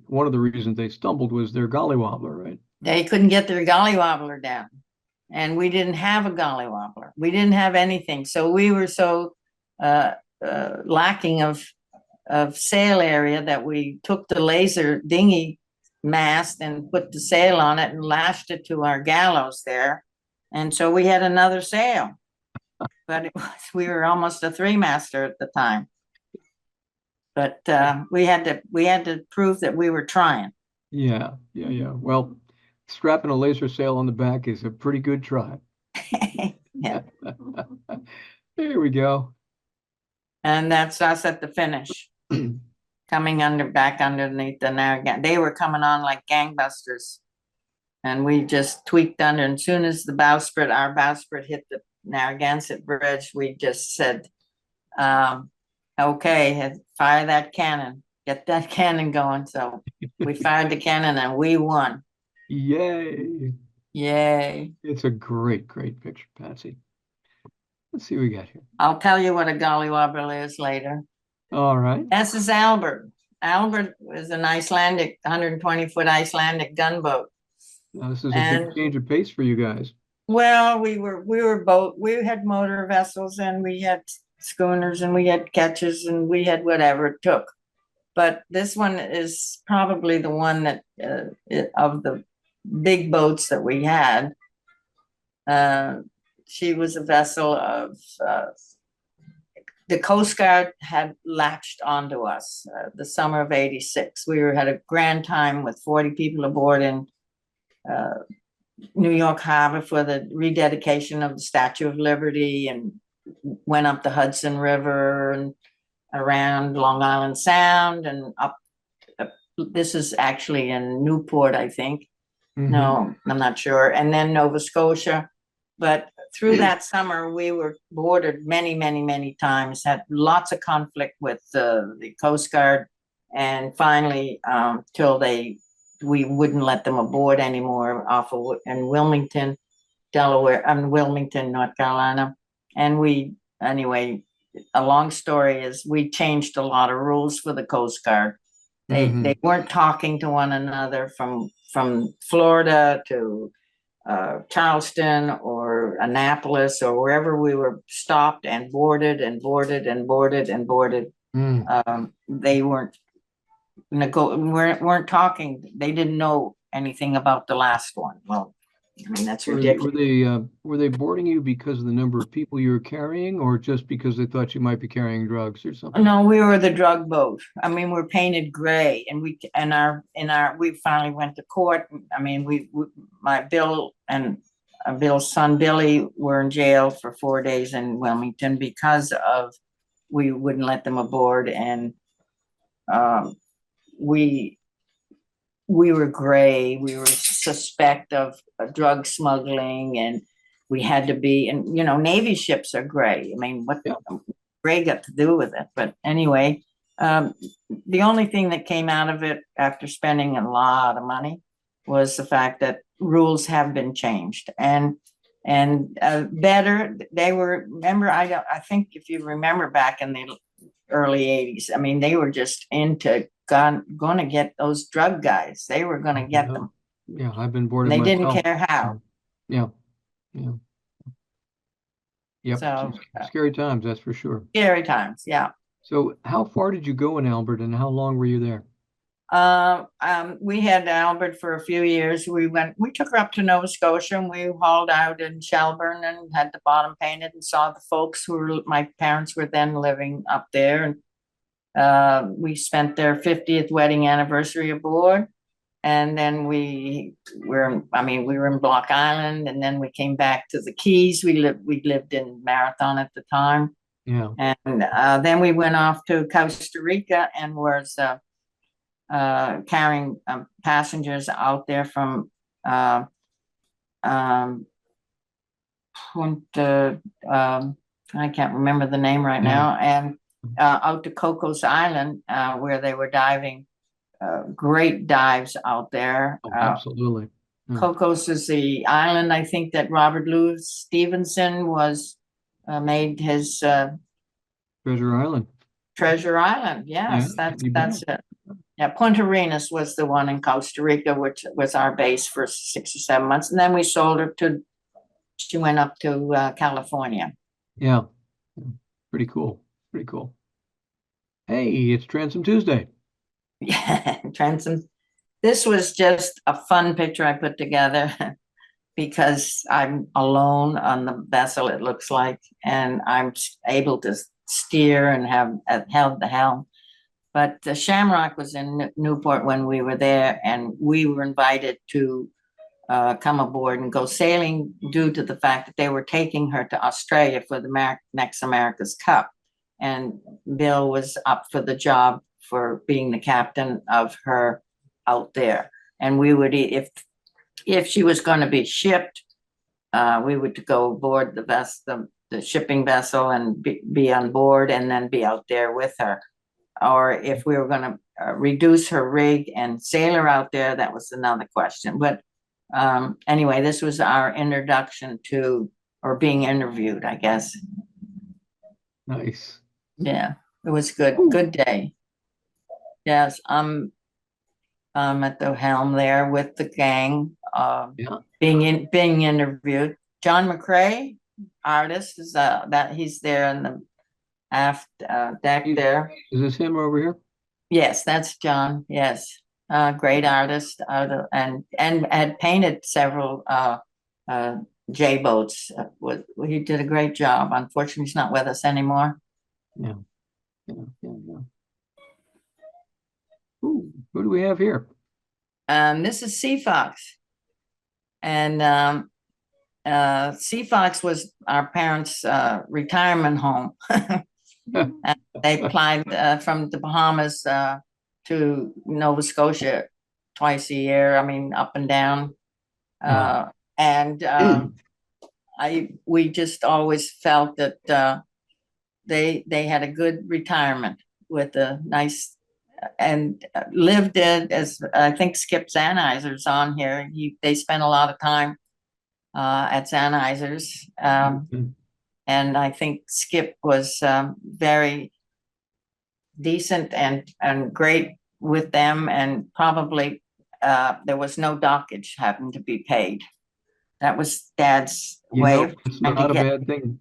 one of the reasons they stumbled was their golly wobbler, right? They couldn't get their golly wobbler down. And we didn't have a golly wobbler. We didn't have anything. So we were so lacking of sail area that we took the laser dinghy mast and put the sail on it and lashed it to our gallows there. And so we had another sail. But we were almost a three-master at the time. But we had to prove that we were trying. Yeah. Well, strapping a laser sail on the back is a pretty good try. Yeah. There we go. And that's us at the finish. Coming back underneath the Narragansett. They were coming on like gangbusters. And we just tweaked under. And as soon as our bowsprit hit the Narragansett Bridge, we just said, okay, fire that cannon. Get that cannon going. So we fired the cannon and we won. Yay. Yay. It's a great picture, Patsy. Let's see what we got here. I'll tell you what a golly wobbler is later. All right. This is Albert. Albert was an Icelandic, 120-foot Icelandic gunboat. Now, this is a big change of pace for you guys. Well, we had motor vessels and we had schooners and we had ketches and we had whatever it took. But this one is probably the one that of the big boats that we had. She was a vessel of the Coast Guard had latched onto us the summer of '86. We had a grand time with 40 people aboard in New York Harbor for the rededication of the Statue of Liberty, and went up the Hudson River and around Long Island Sound and up. This is actually in Newport, I think. Mhm. No, I'm not sure. And then Nova Scotia. But through that summer, we were boarded many times, had lots of conflict with the Coast Guard. And finally, till we wouldn't let them aboard anymore in Wilmington, Delaware, Wilmington, North Carolina. And anyway, a long story is we changed a lot of rules for the Coast Guard. They weren't talking to one another from Florida to Charleston or Annapolis or wherever we were stopped and boarded and boarded and boarded and boarded. They weren't talking. They didn't know anything about the last one. Well, I mean, that's ridiculous. Were they boarding you because of the number of people you were carrying, or just because they thought you might be carrying drugs or something? No, we were the drug boat. I mean, we're painted gray, and we finally went to court. I mean, my Bill and Bill's son Billy were in jail for 4 days in Wilmington because we wouldn't let them aboard, and we were gray. We were suspect of drug smuggling, and we had to be. And Navy ships are gray. I mean, what gray got to do with it? But anyway, the only thing that came out of it after spending a lot of money was the fact that rules have been changed and better. They were. Remember, I think if you remember back in the early '80s, I mean, they were just into going to get those drug guys. They were going to get them. Yeah, I've been boarded. They didn't care how. Yeah. Yep. So scary times, that's for sure. Scary times, yeah. So how far did you go in Albert, and how long were you there? We had Albert for a few years. We took her up to Nova Scotia, and we hauled out in Shelburne and had the bottom painted and saw the folks my parents were then living up there. And we spent their 50th wedding anniversary aboard. And then we were in Block Island, and then we came back to the Keys. We lived in Marathon at the time. Yeah. And then we went off to Costa Rica and was carrying passengers out there from I can't remember the name right now, and out to Cocos Island, where they were diving. Great dives out there. Oh, absolutely. Cocos is the island, I think, that Robert Louis Stevenson was made his Treasure Island. Treasure Island. Yes, that's it. Yeah, Punta Arenas was the one in Costa Rica, which was our base for 6 or 7 months, and then we sold her to. She went up to California. Yeah. Pretty cool. Pretty cool. Hey, it's Transom Tuesday. Yeah, Transom. This was just a fun picture I put together because I'm alone on the vessel, it looks like, and I'm able to steer and have held the helm. But the Shamrock was in Newport when we were there, and we were invited to come aboard and go sailing due to the fact that they were taking her to Australia for the next America's Cup. And Bill was up for the job for being the captain of her out there. And we would, if she was going to be shipped, we would go aboard the shipping vessel and be on board and then be out there with her. Or if we were going to reduce her rig and sail her out there, that was another question. But anyway, this was our introduction to, or being interviewed, I guess. Nice. Yeah, it was good. Good day. Yes, I'm at the helm there with the gang, being interviewed. John McCrae, artist, is that he's there in the aft deck there. Is this him over here? Yes, that's John. Yes, great artist, and had painted several J boats. He did a great job. Unfortunately, he's not with us anymore. Yeah. Ooh, who do we have here? This is Sea Fox, and Sea Fox was our parents' retirement home. They applied from the Bahamas to Nova Scotia twice a year. I mean, up and down, and we just always felt that they had a good retirement with a nice and lived it as I think Skip Zanizer's on here. They spent a lot of time at Zanizer's. And I think Skip was very decent and great with them, and probably there was no dockage having to be paid. That was Dad's way of it's not a bad thing.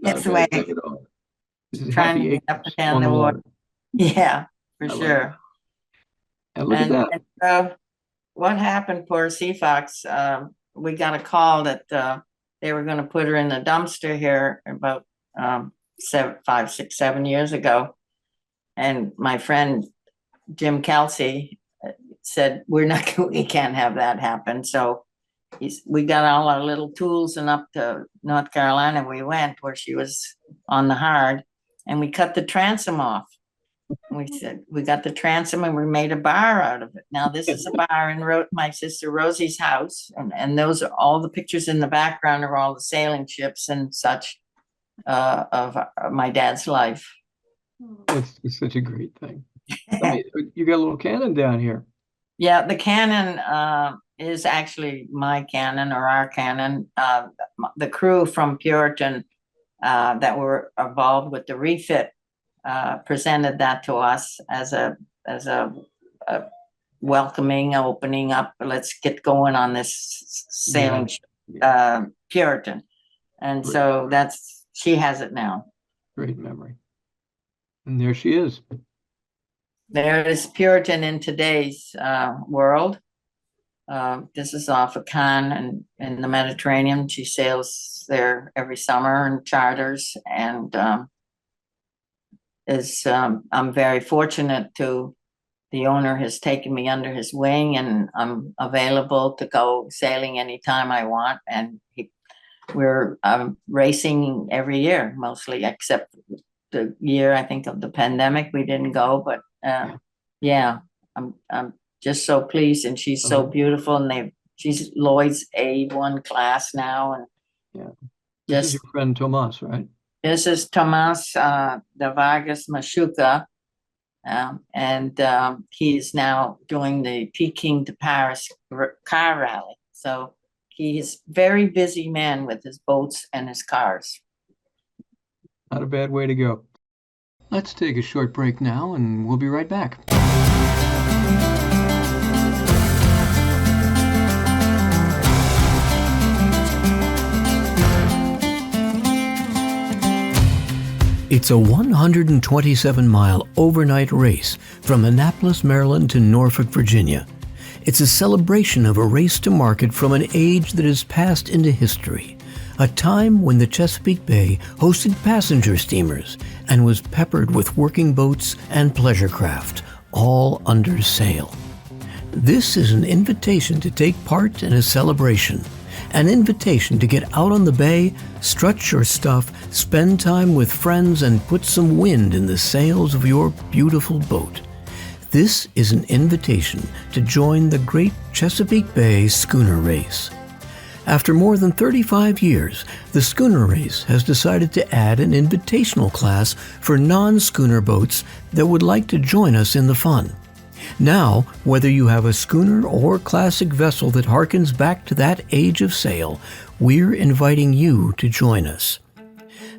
It's the way trying to get up and down the water. Yeah, for sure. And look at that. What happened for Sea Fox? We got a call that they were going to put her in the dumpster here about 5, 6, 7 years ago. And my friend Jim Kelsey said, we can't have that happen. So we got all our little tools and up to North Carolina we went, where she was on the hard, and we cut the transom off. We said, we got the transom and we made a bar out of it. Now this is a bar in my sister Rosie's house. And those are all the pictures in the background are all the sailing ships and such of my dad's life. It's such a great thing. You got a little cannon down here. Yeah, the cannon is actually my cannon, or our cannon. The crew from Puritan that were involved with the refit presented that to us as a welcoming, opening up. Let's get going on this sailing Puritan, and great. So she has it now. Great memory. And there she is. There is Puritan in today's world. This is off of Cannes and in the Mediterranean. She sails there every summer and charters, and I'm very fortunate to the owner has taken me under his wing, and I'm available to go sailing anytime I want. And we're racing every year, mostly, except the year, I think, of the pandemic, we didn't go. But yeah, I'm just so pleased, and she's so beautiful, and she's Lloyd's A1 class now, and This is your friend Tomas, right? This is Tomas de Vargas Machuca, and he's now doing the Peking to Paris car rally. So he's a very busy man with his boats and his cars. Not a bad way to go. Let's take a short break now, and we'll be right back. It's a 127-mile overnight race from Annapolis, Maryland to Norfolk, Virginia. It's a celebration of a race to market from an age that has passed into history, a time when the Chesapeake Bay hosted passenger steamers and was peppered with working boats and pleasure craft, all under sail. This is an invitation to take part in a celebration, an invitation to get out on the bay, strut your stuff, spend time with friends, and put some wind in the sails of your beautiful boat. This is an invitation to join the Great Chesapeake Bay Schooner Race. After more than 35 years, the Schooner Race has decided to add an invitational class for non-schooner boats that would like to join us in the fun. Now, whether you have a schooner or classic vessel that harkens back to that age of sail, we're inviting you to join us.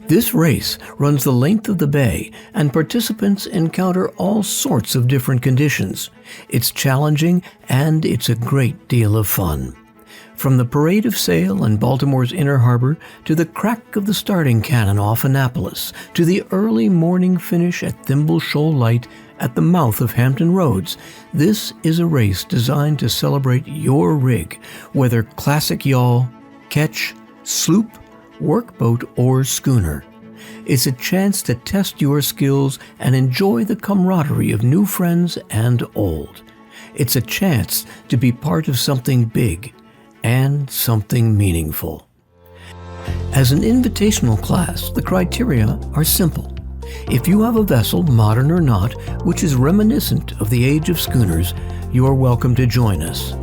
This race runs the length of the bay, and participants encounter all sorts of different conditions. It's challenging, and it's a great deal of fun. From the parade of sail in Baltimore's Inner Harbor to the crack of the starting cannon off Annapolis to the early morning finish at Thimble Shoal Light at the mouth of Hampton Roads, this is a race designed to celebrate your rig, whether classic yawl, ketch, sloop, workboat, or schooner. It's a chance to test your skills and enjoy the camaraderie of new friends and old. It's a chance to be part of something big and something meaningful. As an invitational class, the criteria are simple. If you have a vessel, modern or not, which is reminiscent of the age of schooners, you are welcome to join us.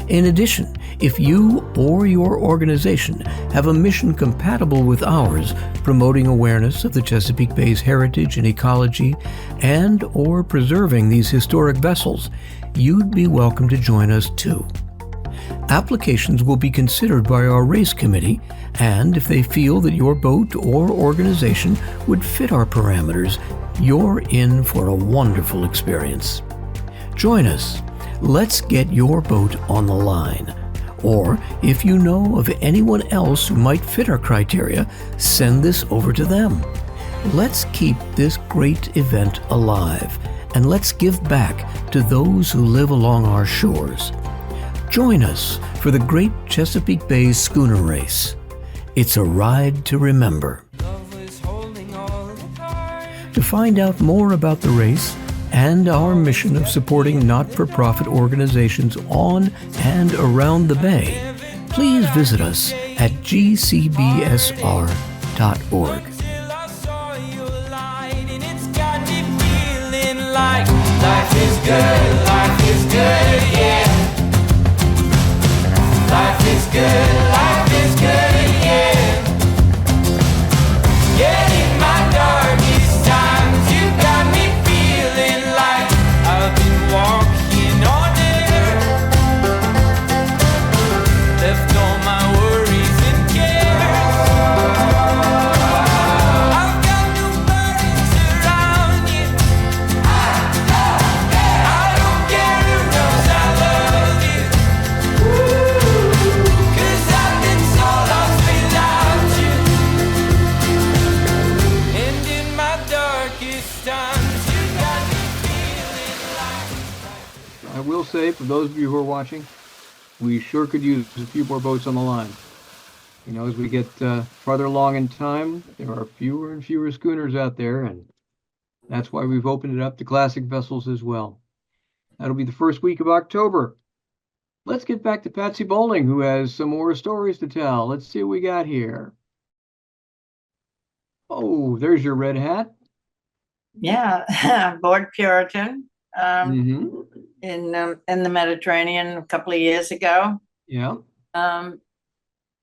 In addition, if you or your organization have a mission compatible with ours, promoting awareness of the Chesapeake Bay's heritage and ecology, and or preserving these historic vessels, you'd be welcome to join us too. Applications will be considered by our race committee, and if they feel that your boat or organization would fit our parameters, you're in for a wonderful experience. Join us. Let's get your boat on the line. Or if you know of anyone else who might fit our criteria, send this over to them. Let's keep this great event alive, and let's give back to those who live along our shores. Join us for the Great Chesapeake Bay Schooner Race. It's a ride to remember. To find out more about the race and our mission of supporting not-for-profit organizations on and around the Bay, please visit us at gcbsr.org. Life is good, yeah. Life is good, yeah. Yeah, in my darkest times, you got me feeling like I've been walking on air. Left all my worries and cares. I've got no burdens around you. I don't care who knows I love you. 'Cause I've been so lost without you. And in my darkest times, you got me feeling like. I will say, for those of you who are watching, we sure could use a few more boats on the line. You know, as we get farther along in time, there are fewer and fewer schooners out there, and that's why we've opened it up to classic vessels as well. That'll be the first week of October. Let's get back to Patsy Bolling, who has some more stories to tell. Let's see what we got here. Oh, there's your red hat. Yeah, aboard Puritan Mm-hmm. in the Mediterranean a couple of years ago. Yeah.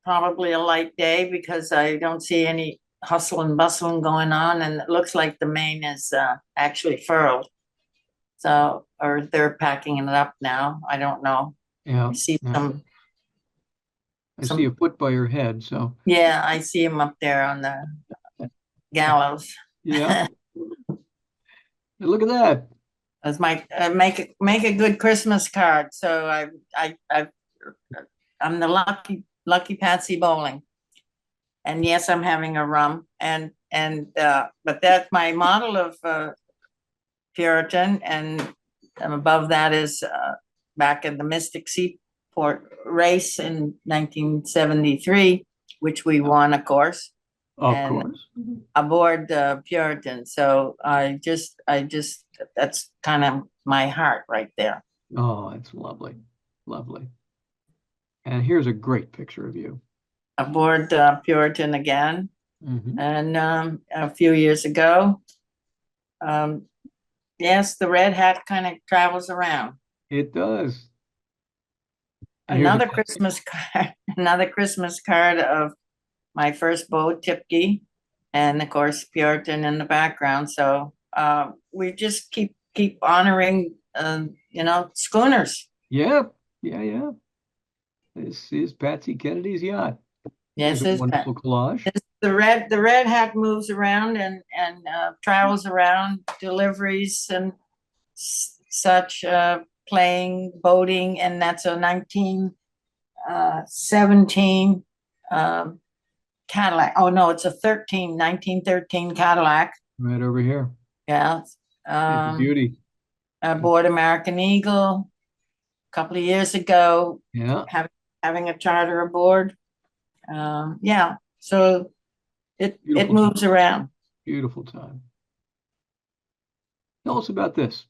Probably a light day because I don't see any hustle and bustle going on, and it looks like the main is actually furled. So, or they're packing it up now. I don't know. Yeah. I see Yeah. I see a foot by your head, so. Yeah, I see him up there on the gallows. Yeah. Look at that. That's my make a good Christmas card. So I'm the lucky Patsy Bolling, and yes, I'm having a rum, and but that's my model of Puritan, and above that is back in the Mystic Seaport race in 1973, which we won, of course. Of And course. aboard Puritan. So I just that's kind of my heart right there. Oh, it's lovely. Lovely. And here's a great picture of you. Aboard Puritan again. Mm-hmm. And a few years ago, yes, the red hat kind of travels around. It does. And here's Another a- Christmas card, another Christmas card of my first boat, Tipkey, and of course Puritan in the background. So we just keep honoring, schooners. Yeah. Yeah. Yeah. This is Patsy Kennedy's yacht. Yes, There's a it's wonderful collage. the red hat moves around and travels around deliveries and such, playing, boating, and that's a 1917 Cadillac. Oh no, it's a 1913 Cadillac. Right over here. Yeah. It's a beauty. Aboard American Eagle a couple of years ago, Yeah. having a charter aboard. Yeah, so it Beautiful moves around. Beautiful time. Tell us about this.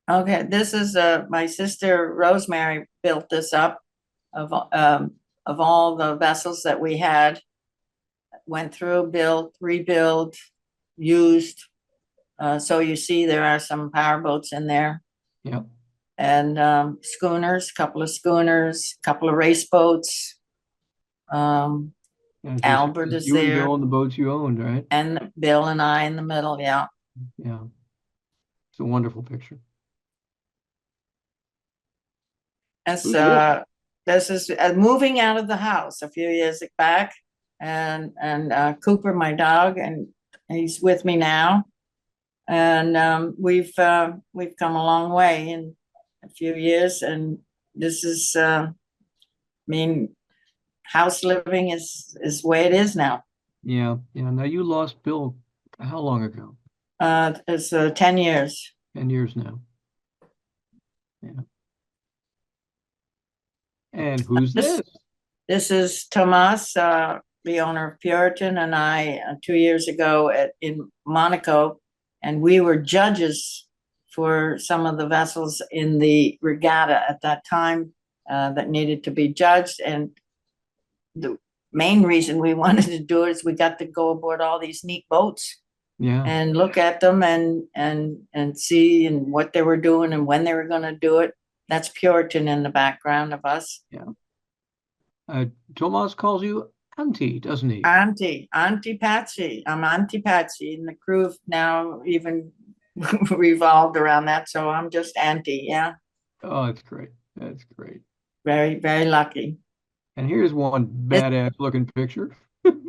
Okay, this is my sister Rosemary built this up of all the vessels that we had. Went through, built, rebuilt, used. So you see there are some power boats in there. Yep. And schooners, couple of schooners, couple of race boats. And it's Albert just is you and there. Bill and the boats you owned, right? And Bill and I in the middle, yeah. Yeah. It's a wonderful picture. That's Who's this? this is moving out of the house a few years back, and Cooper, my dog, and he's with me now, and we've come a long way in a few years, and this is house living is the way it is now. Yeah. Yeah. Now you lost Bill how long ago? It's 10 years. 10 years now. Yeah. And who's this? This is Tomas, the owner of Puritan, and I 2 years ago in Monaco, and we were judges for some of the vessels in the regatta at that time that needed to be judged. And the main reason we wanted to do it is we got to go aboard all these neat boats. Yeah. And look at them and see and what they were doing and when they were going to do it. That's Puritan in the background of us. Yeah. Tomas calls you Auntie, doesn't he? Auntie Patsy. I'm Auntie Patsy, and the crew have now even revolved around that. So I'm just Auntie. Yeah. Oh, that's great. That's great. Very, very lucky. And here's one badass looking picture.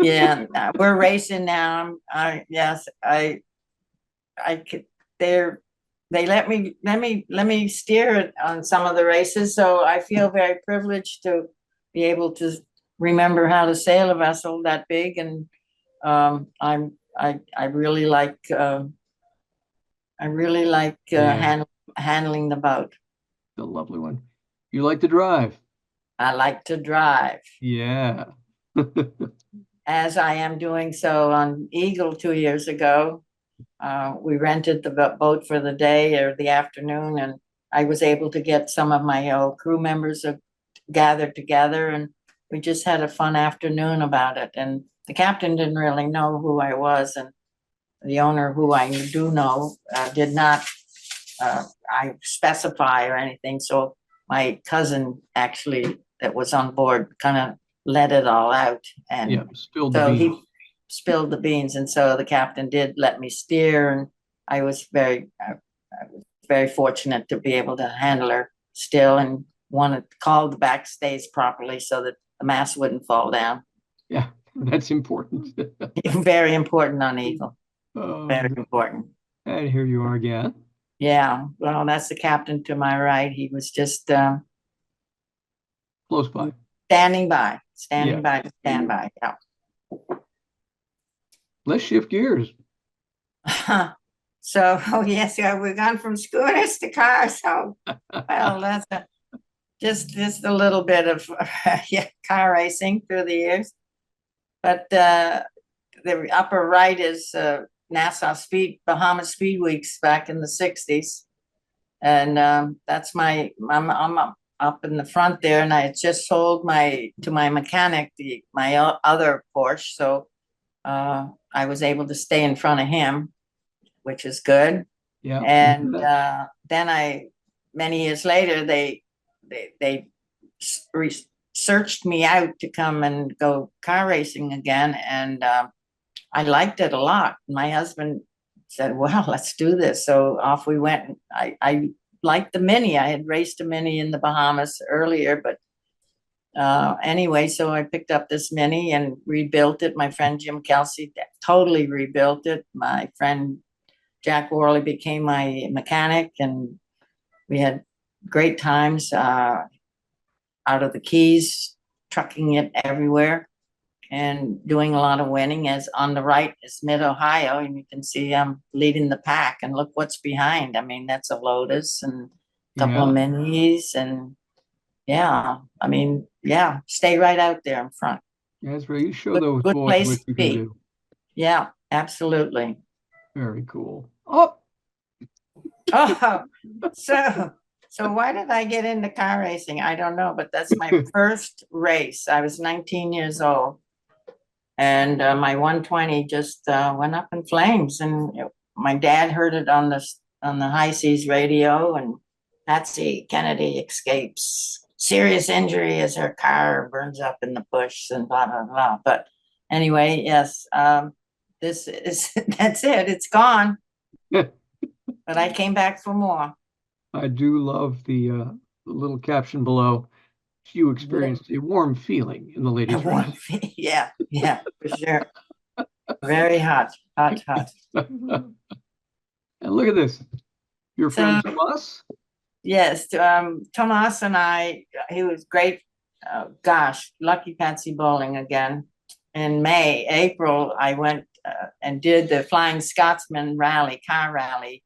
Yeah, we're racing now. They let me steer it on some of the races, so I feel very privileged to be able to remember how to sail a vessel that big, and I really like handling the boat. The lovely one. You like to drive? I like to drive, Yeah. as I am doing so on Eagle 2 years ago. We rented the boat for the day or the afternoon, and I was able to get some of my old crew members gathered together, and we just had a fun afternoon about it. And the captain didn't really know who I was, and the owner, who I do know, did not I specify or anything. So my cousin actually that was on board kind of let it all out, and Yeah, spilled the so beans. he spilled the beans, and so the captain did let me steer, and I was very fortunate to be able to handle her still, and wanted to call the backstays properly so that the mast wouldn't fall down. Yeah, that's important. Very important on Eagle. Very Um, important. and here you are again. Yeah, well, that's the captain to my right. He was just Close by. standing by to stand by. Yeah. Let's shift gears. So, oh yes, yeah, we've gone from schooners to cars. So, well, that's just a little bit of yeah, car racing through the years. But the upper right is Nassau Bahamas Speed Weeks back in the 60s. And that's I'm up in the front there, and I just sold to my mechanic my other Porsche. So I was able to stay in front of him, which is good. Yeah. And then many years later, they searched me out to come and go car racing again. And I liked it a lot. My husband said, well, let's do this. So off we went. I liked the Mini. I had raced a Mini in the Bahamas earlier, but anyway, so I picked up this Mini and rebuilt it. My friend Jim Kelsey totally rebuilt it. My friend Jack Worley became my mechanic, and we had great times out of the Keys, trucking it everywhere and doing a lot of winning. As on the right is Mid-Ohio, and you can see I'm leading the pack, and look what's behind. I mean, that's a Lotus and a couple of Minis, and yeah, I mean, yeah, stay right out there in front. That's right. You show those Good boys place what to you be. can do. Yeah, absolutely. Very cool. Oh, Oh, so why did I get into car racing? I don't know, but that's my first race. I was 19 years old, and my 120 just went up in flames. And my dad heard it on the high seas radio, and Patsy Kennedy escapes serious injury as her car burns up in the bush, and blah blah blah. But anyway, yes, this is that's it. It's gone. But I came back for more. I do love the little caption below. You experienced a warm feeling in the ladies' race. Yeah, for sure. Very hot. And look at this. Your friend Tomas? Yes, Tomas and I, he was great. Gosh, lucky Patsy Bolling again. In April, I went and did the Flying Scotsman car rally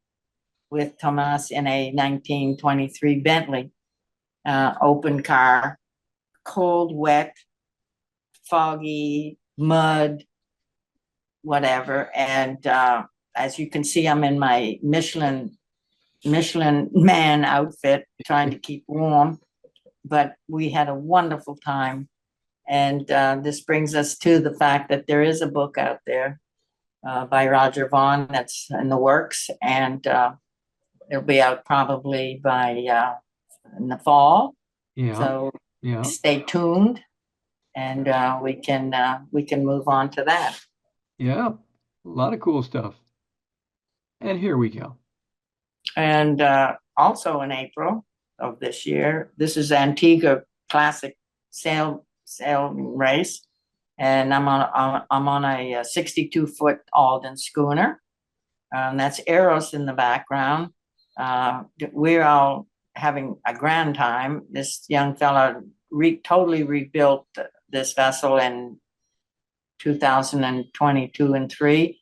with Tomas in a 1923 Bentley open car, cold, wet, foggy, mud, whatever. And as you can see, I'm in my Michelin man outfit, trying to keep warm. But we had a wonderful time. And this brings us to the fact that there is a book out there by Roger Vaughn that's in the works, and it'll be out probably by in the fall. Yeah. So stay tuned, and we can move on to that. Yeah, a lot of cool stuff. And here we go. And also in April of this year, this is Antigua Classic sail race, and I'm on a 62-foot Alden schooner. That's Eros in the background. We're all having a grand time. This young fella totally rebuilt this vessel in 2022 and 3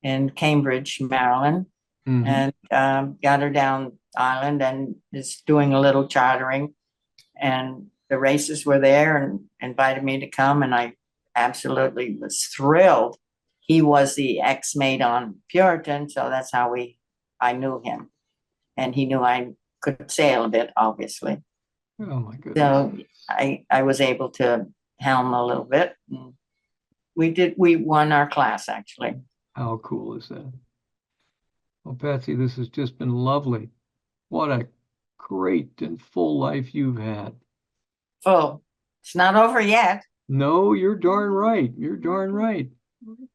in Cambridge, Maryland, and got her down island and is doing a little chartering. And the races were there and invited me to come, and I absolutely was thrilled. He was the ex-mate on Puritan, so that's how I knew him. And he knew I could sail a bit, obviously. Oh my goodness. So I was able to helm a little bit. We won our class, actually. How cool is that? Well, Patsy, this has just been lovely. What a great and full life you've had. Oh, it's not over yet. No, you're darn right. You're darn right.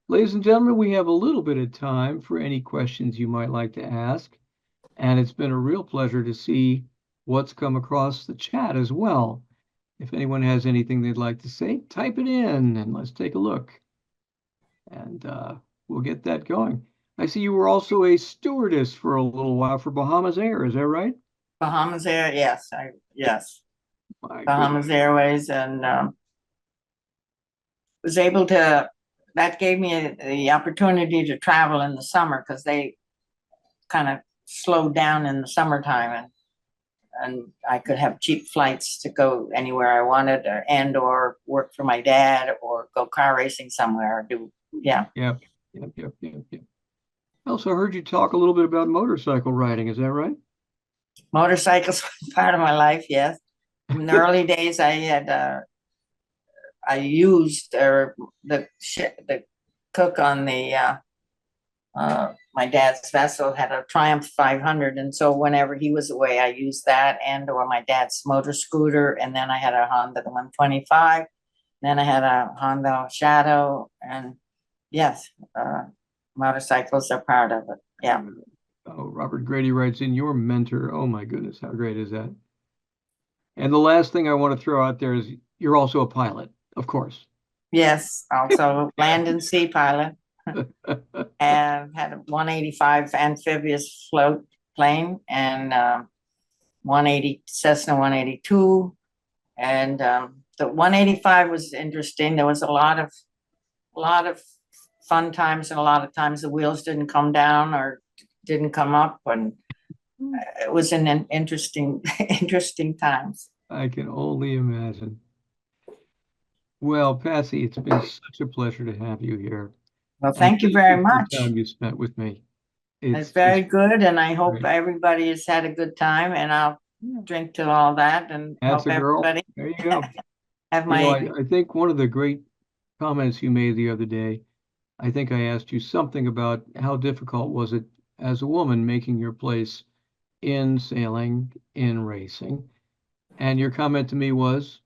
Ladies and gentlemen, we have a little bit of time for any questions you might like to ask. And it's been a real pleasure to see what's come across the chat as well. If anyone has anything they'd like to say, type it in and let's take a look. And we'll get that going. I see you were also a stewardess for a little while for Bahamas Air. Is that right? Bahamas Air, yes, yes. My Bahamas goodness. Airways, and was able to. That gave me the opportunity to travel in the summer because they kind of slowed down in the summertime, and I could have cheap flights to go anywhere I wanted, or work for my dad, or go car racing somewhere. Yep. I also heard you talk a little bit about motorcycle riding. Is that right? Motorcycles was part of my life, yes. In the early days, I used the cook on the my dad's vessel had a Triumph 500, and so whenever he was away, I used that or my dad's motor scooter, and then I had a Honda 125, then I had a Honda Shadow, and yes, motorcycles are part of it. Yeah. Oh, Robert Grady writes in, your mentor. Oh my goodness, how great is that? And the last thing I want to throw out there is you're also a pilot, of course. Yes, also land and sea pilot. And had a 185 amphibious float plane and 180 Cessna 182. And the 185 was interesting. There was a lot of fun times, and a lot of times the wheels didn't come down or didn't come up, and it was an interesting times. I can only imagine. Well, Patsy, it's been such a pleasure to have you here. Well, thank you very much. The time you spent with me. It's very good, and I hope everybody has had a good time, and I'll drink to all that and That's hope a girl. everybody There you go. have my. I think one of the great comments you made the other day, I think I asked you something about how difficult was it as a woman making your place in sailing, in racing. And your comment to me was,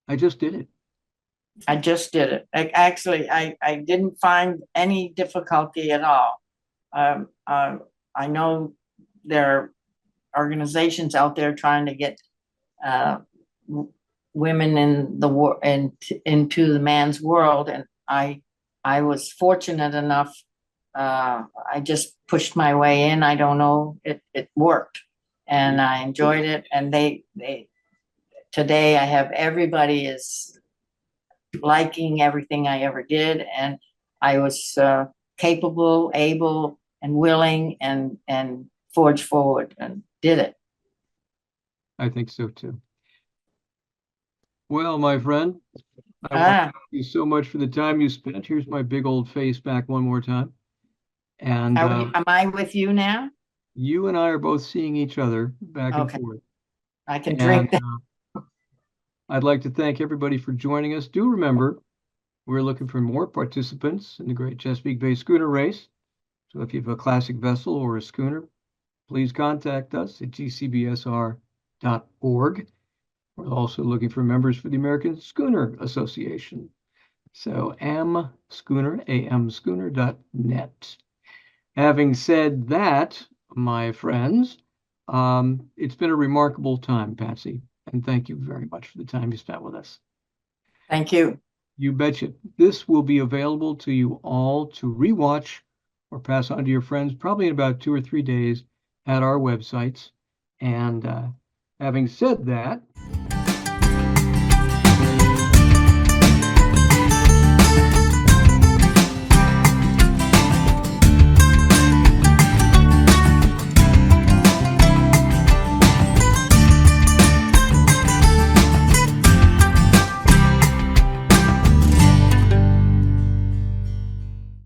I just did it. I just did it. I didn't find any difficulty at all. I know there are organizations out there trying to get women in the war and into the man's world, and I was fortunate enough. I just pushed my way in. I don't know, it worked, and I enjoyed it. And they today I have everybody is liking everything I ever did, and I was capable, able, and willing, and forged forward and did it. I think so too. Well, my friend, I want to thank you so much for the time you spent. Here's my big old face back one more time. And am I with you now? You and I are both seeing each other back and forth. I can drink that. I'd like to thank everybody for joining us. Do remember, we're looking for more participants in the Great Chesapeake Bay Schooner Race. So if you have a classic vessel or a schooner, please contact us at gcbsr.org. We're also looking for members for the American Schooner Association. So amschooner.net. Having said that, my friends, it's been a remarkable time, Patsy, and thank you very much for the time you spent with us. Thank you. You betcha. This will be available to you all to rewatch or pass on to your friends probably in about 2 or 3 days at our websites. And having said that,